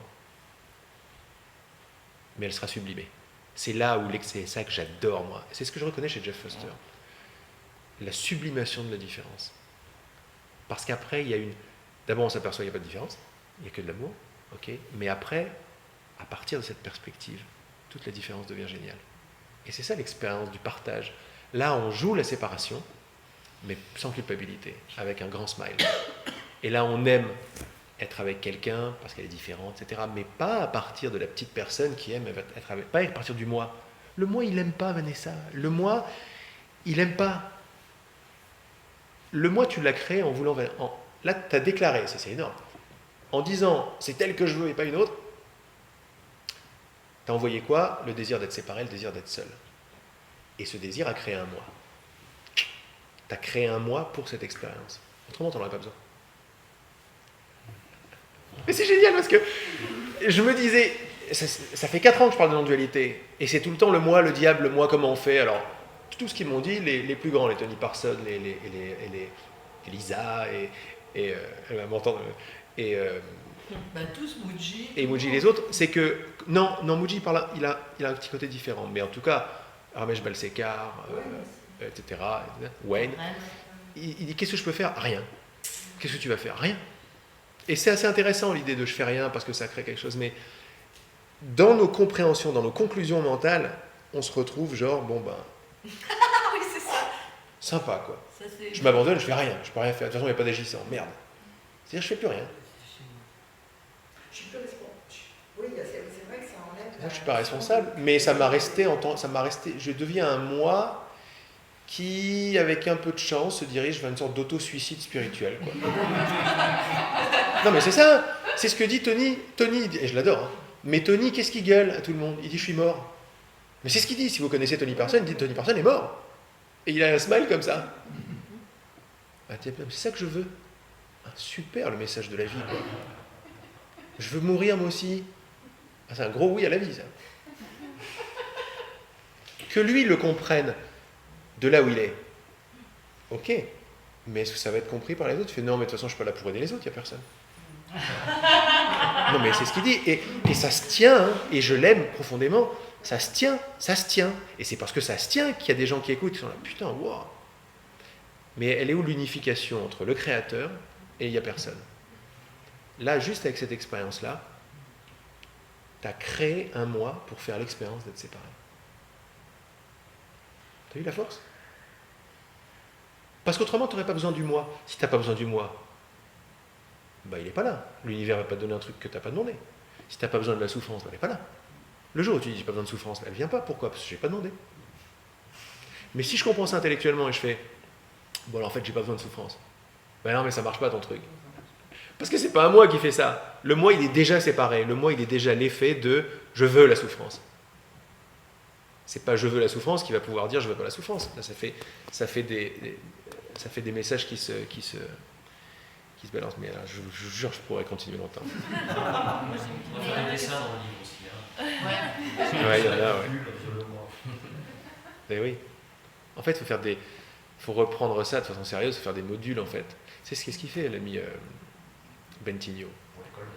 mais elle sera sublimée. C'est là où c'est ça que j'adore, moi. C'est ce que je reconnais chez Jeff Foster. La sublimation de la différence. Parce qu'après, il y a une... D'abord, on s'aperçoit qu'il n'y a pas de différence. Il n'y a que de l'amour. Ok. Mais après, à partir de cette perspective, toute la différence devient géniale. Et c'est ça l'expérience du partage. Là, on joue la séparation, mais sans culpabilité, avec un grand smile. Et là, on aime être avec quelqu'un parce qu'elle est différente, etc. Mais pas à partir de la petite personne qui aime être avec... Pas à partir du moi. Le moi, il n'aime pas Vanessa. Le moi, il n'aime pas. Le moi, tu l'as créé en voulant... Là, tu as déclaré, ça c'est énorme. En disant, c'est elle que je veux et pas une autre, tu as envoyé quoi? Le désir d'être séparé, le désir d'être seul. Et ce désir a créé un moi. Tu as créé un moi pour cette expérience. Autrement, tu n'en aurais pas besoin. Mais c'est génial parce que je me disais, ça fait 4 ans que je parle de non-dualité. Et c'est tout le temps le moi, le diable, le moi, comment on fait. Alors, tout ce qu'ils m'ont dit, les plus grands, les Tony Parsons, les Lisa, elle va m'entendre, tous, Muji. Et Muji, les autres, c'est que, non, Muji, il a un petit côté différent. Mais en tout cas, Ramesh Balsekar, etc., Wayne, il dit, qu'est-ce que je peux faire? Rien. Qu'est-ce que tu vas faire? Rien. Et c'est assez intéressant l'idée de je fais rien parce que ça crée quelque chose. Mais dans nos compréhensions, dans nos conclusions mentales, on se retrouve genre, oui, c'est ça. Sympa, quoi. Ça, je m'abandonne, je fais rien. Je peux rien faire. De toute façon, il n'y a pas d'agissant. Merde. C'est-à-dire, je fais plus rien. Je suis plus responsable. Oui, c'est vrai que ça enlève. Moi, je suis pas responsable, mais ça m'a resté je deviens un moi qui, avec un peu de chance, se dirige vers une sorte d'auto-suicide spirituel, quoi. Non, mais c'est ça. C'est ce que dit Tony. Tony, et je l'adore, hein. Mais Tony, qu'est-ce qu'il gueule à tout le monde? Il dit, je suis mort. Mais c'est ce qu'il dit. Si vous connaissez Tony Parsons, il dit, Tony Parsons est mort. Et il a un smile comme ça. C'est ça que je veux. Super, le message de la vie, quoi. Je veux mourir, moi aussi. C'est un gros oui à la vie, ça. Que lui le comprenne de là où il est. Ok. Mais est-ce que ça va être compris par les autres? Il fait, non, mais de toute façon, je ne suis pas là pour aider les autres, il n'y a personne. Non, mais c'est ce qu'il dit. Et ça se tient, hein, et je l'aime profondément. Ça se tient, ça se tient. Et c'est parce que ça se tient qu'il y a des gens qui écoutent, qui sont là, putain, wow. Mais elle est où l'unification entre le créateur et il n'y a personne? Là, juste avec cette expérience-là, tu as créé un moi pour faire l'expérience d'être séparé. Tu as eu la force? Parce qu'autrement, tu n'aurais pas besoin du moi. Si tu n'as pas besoin du moi, il n'est pas là. L'univers ne va pas te donner un truc que tu n'as pas demandé. Si tu n'as pas besoin de la souffrance, elle n'est pas là. Le jour où tu dis, j'ai pas besoin de souffrance, elle ne vient pas. Pourquoi? Parce que je n'ai pas demandé. Mais si je comprends ça intellectuellement et je fais, bon, alors en fait, j'ai pas besoin de souffrance. Non, mais ça marche pas ton truc. Parce que c'est pas un moi qui fait ça. Le moi, il est déjà séparé. Le moi, il est déjà l'effet de je veux la souffrance. C'est pas je veux la souffrance qui va pouvoir dire je veux pas la souffrance. Là, ça fait des messages qui se balancent. Mais là, je vous jure, je pourrais continuer longtemps. On va faire des dessins dans le livre aussi. Hein. Ouais, il y en a, ouais. Mais oui. En fait, il faut reprendre ça de façon sérieuse, faire des modules, en fait. C'est ce qu'il fait, l'ami Bentigno. Pour l'école.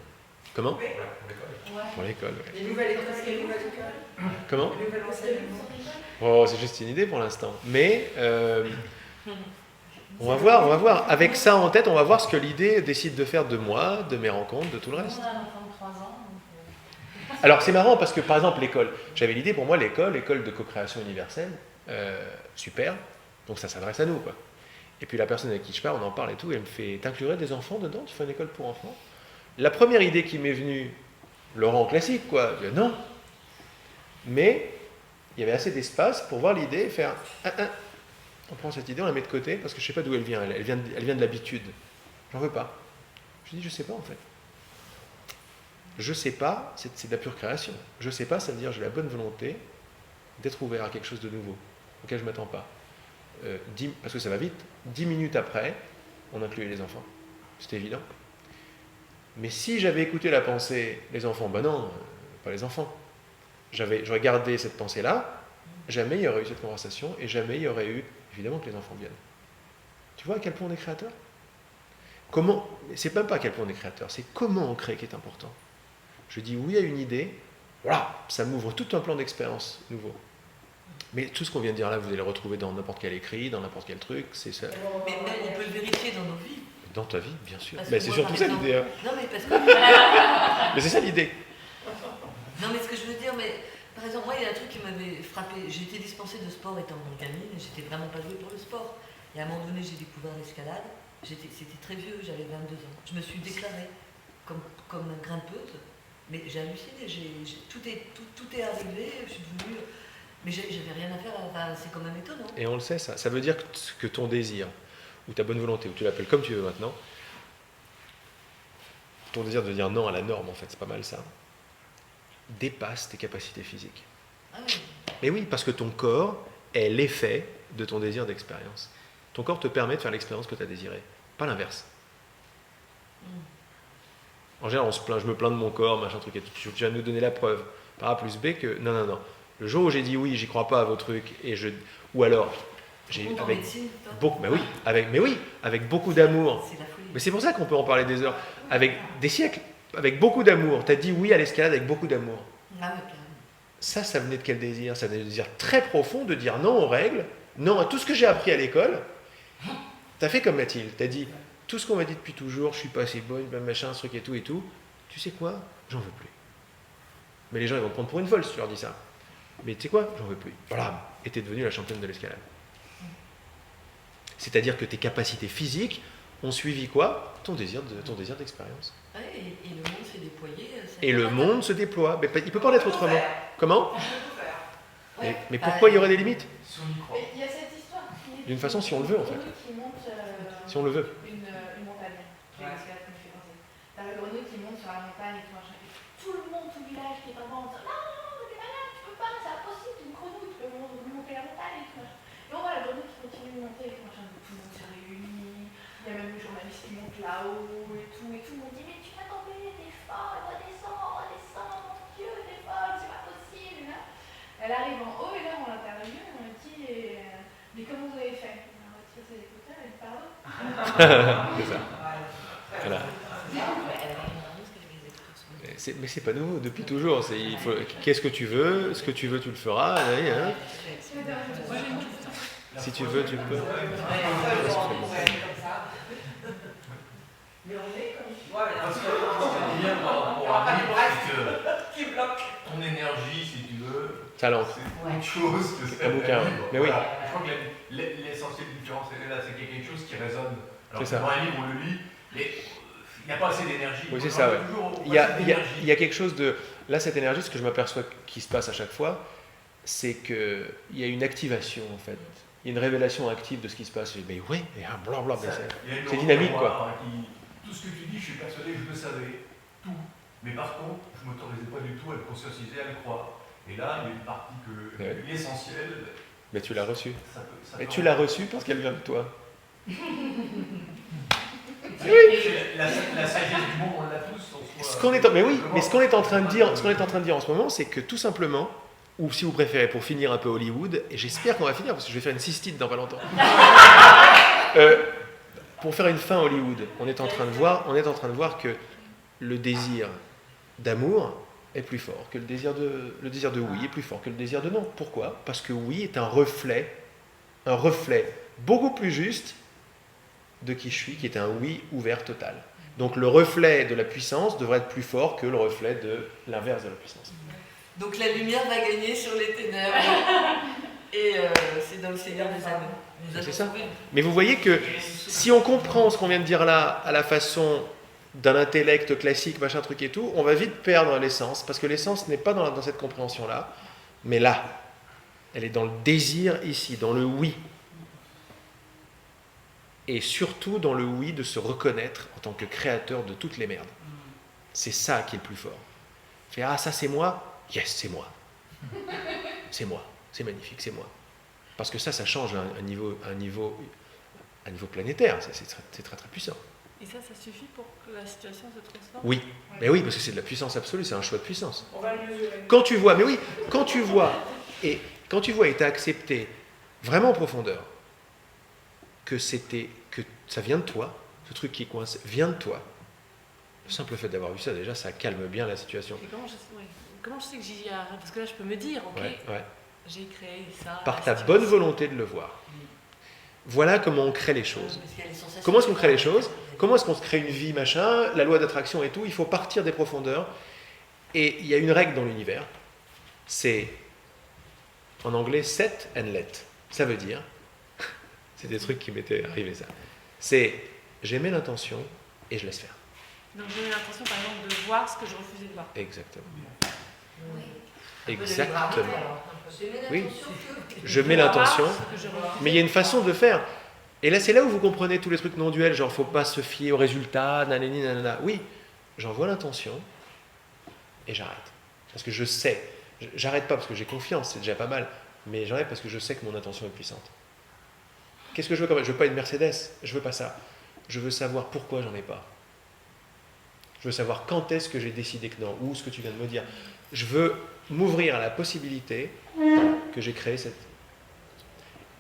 Comment? Pour l'école. Pour l'école, ouais. Les nouvelles écoles. Comment? Les nouvelles enseignements. Oh, c'est juste une idée pour l'instant. Mais on va voir. Avec ça en tête, on va voir ce que l'idée décide de faire de moi, de mes rencontres, de tout le reste. On a un enfant de 3 ans. Alors c'est marrant parce que par exemple l'école, j'avais l'idée pour moi l'école de co-création universelle, super, donc ça s'adresse à nous, quoi. Et puis la personne avec qui je parle, on en parle et tout, elle me fait, t'inclurais des enfants dedans, tu fais une école pour enfants? La première idée qui m'est venue Laurent classique, quoi. Non. Mais il y avait assez d'espace pour voir l'idée et faire on prend cette idée, on la met de côté parce que je ne sais pas d'où elle vient. Elle vient de l'habitude. J'en veux pas. Je dis, je ne sais pas en fait. Je ne sais pas, c'est de la pure création. Je ne sais pas, ça veut dire j'ai la bonne volonté d'être ouvert à quelque chose de nouveau, auquel je ne m'attends pas. Parce que ça va vite. 10 minutes après, on incluait les enfants. C'était évident. Mais si j'avais écouté la pensée, les enfants, ben non, pas les enfants. J'aurais gardé cette pensée-là, jamais il y aurait eu cette conversation et jamais il y aurait eu, évidemment, que les enfants viennent. Tu vois à quel point on est créateur ? Comment ? C'est même pas à quel point on est créateur, c'est comment on crée qui est important. Je dis oui à une idée, voilà, ça m'ouvre tout un plan d'expérience nouveau. Mais tout ce qu'on vient de dire là, vous allez le retrouver dans n'importe quel écrit, dans n'importe quel truc, c'est ça. Mais on peut le vérifier dans nos vies. Dans ta vie, bien sûr. Parce Mais que c'est moi, surtout par ça exemple- l'idée. Hein. Non, mais parce que. Mais c'est ça l'idée. Non, mais ce que je veux dire, mais par exemple, moi, il y a un truc qui m'avait frappé. J'ai été dispensée de sport étant gamine et j'étais vraiment pas douée pour le sport. Et à un moment donné, j'ai découvert l'escalade. C'était très vieux, j'avais 22 ans. Je me suis déclarée comme grimpeuse, mais j'ai halluciné. Tout est arrivé, je suis devenue. Mais j'avais rien à faire, enfin, c'est quand même étonnant. Et on le sait, ça. Ça veut dire que ton désir, ou ta bonne volonté, ou tu l'appelles comme tu veux maintenant, ton désir de dire non à la norme, en fait, c'est pas mal ça, dépasse tes capacités physiques. Ah oui. Mais oui, parce que ton corps est l'effet de ton désir d'expérience. Ton corps te permet de faire l'expérience que tu as désirée, pas l'inverse. En général, on se plaint, je me plains de mon corps, machin truc et tout. Tu vas nous donner la preuve, par A plus B, que non. Le jour où j'ai dit oui, j'y crois pas à vos trucs, ou alors, avec beaucoup, avec beaucoup d'amour. C'est la folie. Mais c'est pour ça qu'on peut en parler des heures. Avec des siècles, avec beaucoup d'amour. Tu as dit oui à l'escalade avec beaucoup d'amour. Ah oui, carrément. Ça venait de quel désir ? Ça venait de désir très profond de dire non aux règles, non à tout ce que j'ai appris à l'école. Tu as fait comme Mathilde, tu as dit tout ce qu'on m'a dit depuis toujours, je suis pas assez bonne, machin, ce truc et tout. Tu sais quoi ? J'en veux plus. Mais les gens ils vont te prendre pour une folle si tu leur dis ça. Mais tu sais quoi ? J'en veux plus. Voilà, et tu es devenue la championne de l'escalade. C'est-à-dire que tes capacités physiques ont suivi quoi ? Ton désir d'expérience. Ouais, et le monde s'est déployé. Et le monde se déploie. Mais il ne peut pas en être autrement. Comment ? Ouais. Mais pourquoi il y aurait des limites ? Si on y croit. Mais il y a cette histoire qui est. D'une façon, si on le veut, en fait. Qui monte, Si on le veut. une montagne. Je sais pas ce qu'elle me fait penser. T'as la grenouille qui monte sur la montagne et tout machin. Et tout le monde, tout le village qui est en bas en disant non, t'es malade, tu peux pas, c'est impossible, t'es une grenouille, tu peux monter la montagne et tout machin. Et on voit la grenouille qui continue de monter et tout machin. Tout le monde se réunit. Il y a même le journaliste qui monte là-haut et tout. Et tout le monde dit mais tu vas tomber, t'es folle, redescends, mon Dieu, t'es folle, c'est pas possible. Là. Elle arrive en haut et là on l'interviewe et on lui dit mais comment vous avez fait ? On a retiré ses écouteurs et dit pardon. C'est ça. Voilà. Ouais. Mais c'est pas nouveau, depuis toujours. Qu'est-ce que tu veux ? Ce que tu veux, tu le feras. Hein. Moi, j'ai une question. Si tu veux, tu peux. Mais on est comme. Parce que ce qui est bien par rapport à lui, c'est que ton énergie, si tu veux, Talent. c'est autre chose que ce Un bouquin, mais oui. Voilà. Je crois que l'essentielle différence, elle est là, c'est qu'il y a quelque chose qui résonne. Alors, C'est ça. dans un livre, on le lit, mais il n'y a pas assez d'énergie. Oui, c'est ça, ouais. Toujours Il y assez d'énergie. a quelque chose de... Là, cette énergie, ce que je m'aperçois qui se passe à chaque fois, c'est qu'il y a une activation, en fait. Il y a une révélation active de ce qui se passe. Mais oui, et blablabla. C'est dynamique, quoi. Tout ce que tu dis, je suis persuadé que je le savais. Tout. Mais par contre, je ne m'autorisais pas du tout à le conscientiser, à le croire. Et là, il y a une partie que Ouais. l'essentiel. Mais tu l'as reçue. Ça Et peut tu l'as reçue parce qu'elle vient de toi. C'est la sagesse du monde, on l'a tous. Ce qu'on est en... Mais oui, mais ce qu'on est en train de dire, en ce moment, c'est que tout simplement, ou si vous préférez, pour finir un peu Hollywood, et j'espère qu'on va finir parce que je vais faire une cystite dans pas longtemps. Pour faire une fin Hollywood, on est en train de voir que le désir d'amour est plus fort que le désir de oui est plus fort que le désir de non. Pourquoi ? Parce que oui est un reflet beaucoup plus juste de qui je suis, qui est un oui ouvert total. Donc le reflet de la puissance devrait être plus fort que le reflet de l'inverse de la puissance. Donc la lumière va gagner sur les ténèbres. Et c'est dans le Seigneur des Anneaux. C'est ça. Mais vous voyez que si on comprend ce qu'on vient de dire là à la façon d'un intellect classique, machin truc et tout, on va vite perdre l'essence, parce que l'essence n'est pas dans cette compréhension-là, mais là, elle est dans le désir ici, dans le oui. Et surtout dans le oui de se reconnaître en tant que créateur de toutes les merdes. C'est ça qui est le plus fort. Fait, ah, ça c'est moi? Yes, c'est moi. C'est moi. C'est magnifique, c'est moi. Parce que ça change un niveau planétaire. C'est très très puissant. Et ça suffit pour que la situation se transforme? Oui, mais oui, parce que c'est de la puissance absolue, c'est un choix de puissance. On va le mesurer. Quand tu vois, et t'as accepté vraiment en profondeur que ça vient de toi, ce truc qui coince vient de toi. Le simple fait d'avoir vu ça, déjà, ça calme bien la situation. Et comment je sais que j'y arrive? Parce que là, je peux me dire, ok, j'ai créé ça. Par ta bonne volonté de le voir. Voilà comment on crée les choses. Comment est-ce qu'on crée les choses? Comment est-ce qu'on se crée une vie, machin? La loi d'attraction et tout, il faut partir des profondeurs. Et il y a une règle dans l'univers, c'est, en anglais, set and let. Ça veut dire, c'est des trucs qui m'étaient arrivés ça, c'est, j'émets l'intention et je laisse faire. Donc j'ai l'intention, par exemple, de voir ce que je refusais de voir. Exactement. Oui. Exactement. Oui. Je mets l'intention, mais il y a une façon de faire. Et là, c'est là où vous comprenez tous les trucs non duels, genre faut pas se fier au résultat, nanani, nanana. Oui, j'envoie l'intention et j'arrête. Parce que je sais. J'arrête pas parce que j'ai confiance, c'est déjà pas mal, mais j'arrête parce que je sais que mon intention est puissante. Qu'est-ce que je veux quand même? Je veux pas une Mercedes, je veux pas ça. Je veux savoir pourquoi j'en ai pas. Je veux savoir quand est-ce que j'ai décidé que non, ou ce que tu viens de me dire. Je veux m'ouvrir à la possibilité que j'ai créé cette...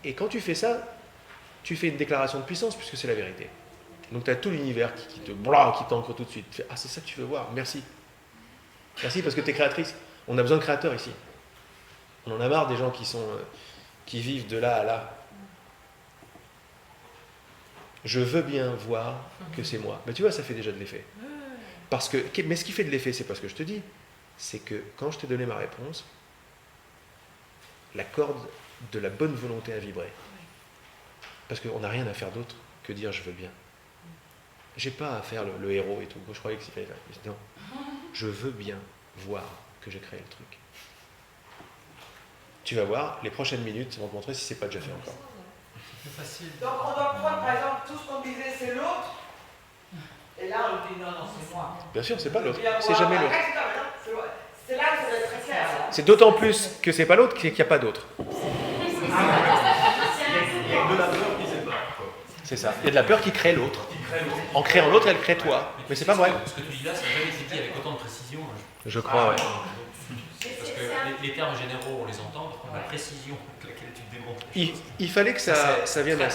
Et quand tu fais ça, tu fais une déclaration de puissance puisque c'est la vérité. Donc tu as tout l'univers qui t'ancre tout de suite. Tu fais, ah, c'est ça que tu veux voir, merci. Merci parce que tu es créatrice. On a besoin de créateurs ici. On en a marre des gens qui vivent de là à là. Je veux bien voir que c'est moi. Mais tu vois, ça fait déjà de l'effet. Mais ce qui fait de l'effet, c'est pas ce que je te dis. C'est que quand je t'ai donné ma réponse, la corde de la bonne volonté a vibré. Parce qu'on n'a rien à faire d'autre que dire je veux bien. J'ai pas à faire le héros et tout. Je croyais que c'était non. Je veux bien voir que j'ai créé le truc. Tu vas voir, les prochaines minutes vont te montrer si c'est pas déjà fait encore. C'est facile. Donc on doit prendre par exemple tout ce qu'on disait c'est l'autre. Et là on dit non, c'est moi. Bien sûr, c'est pas l'autre. C'est jamais l'autre. C'est là que ça doit être très clair. C'est d'autant plus que c'est pas l'autre qu'il n'y a pas d'autre. Il y a de la peur qui sépare. C'est ça. Il y a de la peur qui crée l'autre. En créant l'autre, elle crée toi. Mais c'est pas vrai. Ce que tu dis là, ça n'a jamais été dit avec autant de précision. Je crois, ouais. Parce que les termes généraux, on les entend, la précision avec laquelle tu te démontres. Il fallait que ça vienne là.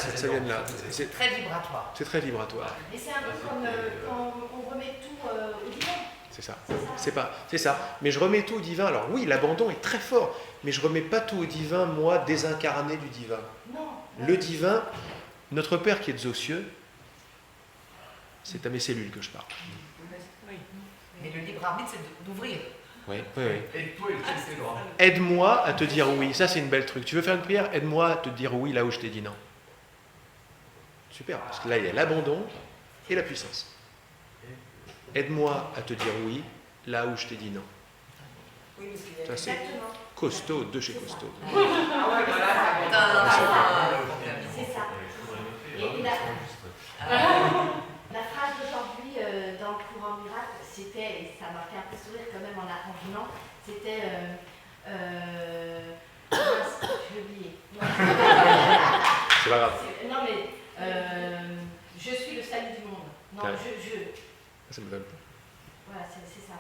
C'est très vibratoire. C'est très vibratoire. Et c'est un peu comme quand on remet tout au divin. C'est ça. C'est ça. Mais je remets tout au divin. Alors oui, l'abandon est très fort, mais je remets pas tout au divin, moi, désincarné du divin. Non. Le divin, notre Père qui est aux cieux, c'est à mes cellules que je parle. Oui. Mais le libre arbitre, c'est d'ouvrir. Oui. Et Aide-moi à te dire oui. Ça, c'est une belle truc. Tu veux faire une prière? Aide-moi à te dire oui là où je t'ai dit non. Super. Parce que là, il y a l'abandon et la puissance. Aide-moi à te dire oui là où je t'ai dit non. Oui, parce qu'il y Ça, a c'est costaud de chez costaud. C'est ça. Et la phrase d'aujourd'hui dans le courant miracle, c'était, et ça m'a fait un peu sourire quand même en la revenant, c'était je l'ai oublié. C'est pas grave. Non mais je suis le salut du monde. Non, Ouais. je Ça me donne. voilà, c'est ça.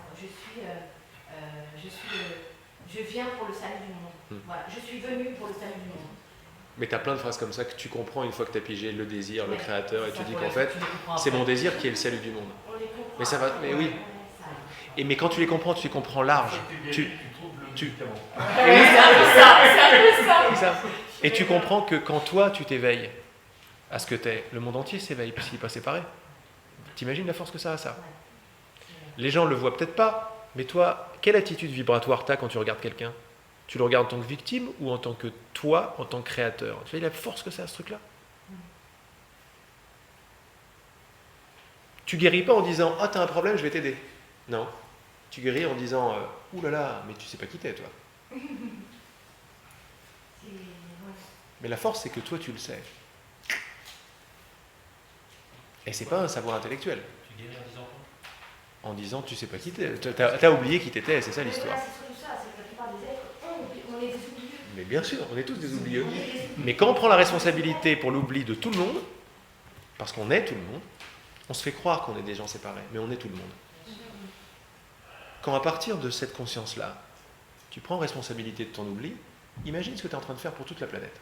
Je viens pour le salut du monde. Voilà, je suis venue pour le salut du monde. Mais tu as plein de phrases comme ça que tu comprends une fois que tu as pigé le désir, le Ouais, créateur, et c'est tu ça, dis voilà, qu'en fait, tu les comprends c'est après. mon désir qui est le salut du monde. On les comprend. Mais ça va, mais oui. Mais quand tu les comprends large. tu trouves le médicament. C'est ça. Et tu comprends que quand toi, tu t'éveilles à ce que t'es, le monde entier s'éveille puisqu'il n'est pas séparé. T'imagines la force que ça a, ça? Les gens le voient peut-être pas, mais toi, quelle attitude vibratoire t'as quand tu regardes quelqu'un? Tu le regardes en tant que victime ou en tant que toi, en tant que créateur? Tu vois la force que ça a, ce truc-là? Tu guéris pas en disant « Ah, t'as un problème, je vais t'aider ». Non. Tu guéris en disant « Ouh là là, mais tu sais pas qui t'es, toi. » Mais la force, c'est que toi, tu le sais. Et c'est pas un savoir intellectuel. Tu guéris en disant quoi? En disant « Tu sais pas qui t'es. T'as oublié qui t'étais, c'est ça l'histoire. » C'est surtout ça, c'est que la plupart des êtres, on est des oublieux. Mais bien sûr, on est tous des oublieux. Mais quand on prend la responsabilité pour l'oubli de tout le monde, parce qu'on est tout le monde, on se fait croire qu'on est des gens séparés, mais on est tout le monde. Quand à partir de cette conscience-là, tu prends responsabilité de ton oubli, imagine ce que tu es en train de faire pour toute la planète.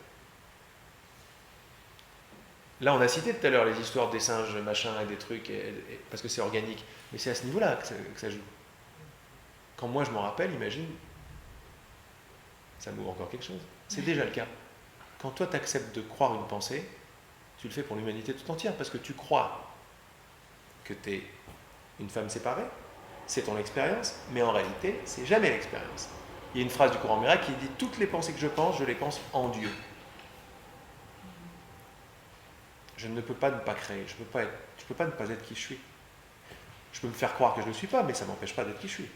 Là, on a cité tout à l'heure les histoires des singes, machin, et des trucs, parce que c'est organique. Mais c'est à ce niveau-là que ça joue. Quand moi je m'en rappelle, imagine, ça m'ouvre encore quelque chose. C'est déjà le cas. Quand toi tu acceptes de croire une pensée, tu le fais pour l'humanité tout entière, parce que tu crois que tu es une femme séparée, c'est ton expérience, mais en réalité, c'est jamais l'expérience. Il y a une phrase du Coran miracle qui dit « Toutes les pensées que je les pense en Dieu ». Je ne peux pas ne pas créer, je ne peux pas ne pas être qui je suis. Je peux me faire croire que je ne le suis pas, mais ça ne m'empêche pas d'être qui je suis.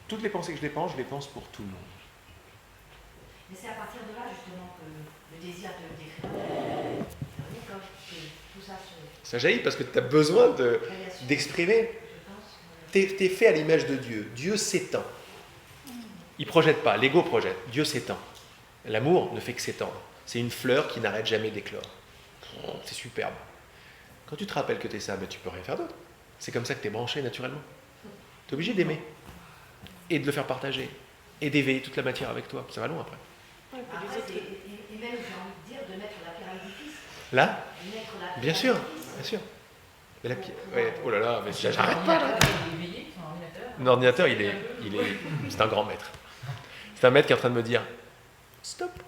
Toutes les pensées que je les pense pour tout le monde. Mais c'est à partir de là, justement, que le désir de décrire, tout ça se... Ça jaillit parce que tu as besoin d'exprimer. Tu es fait à l'image de Dieu. Dieu s'étend. Il ne projette pas, l'ego projette. Dieu s'étend. L'amour ne fait que s'étendre. C'est une fleur qui n'arrête jamais d'éclore. C'est superbe. Quand tu te rappelles que tu es ça, ben, tu peux rien faire d'autre. C'est comme ça que tu es branché naturellement. Tu es obligé d'aimer. Et de le faire partager. Et d'éveiller toute la matière avec toi. Ça va loin après. Après, et même, j'ai envie de dire, de mettre la pierre à l'édifice. Là bien sûr, bien sûr. Mais la pierre... Ouais, oh là là, mais j'arrête pas là. Un ordinateur, c'est un grand maître. C'est un maître qui est en train de me dire « Stop !»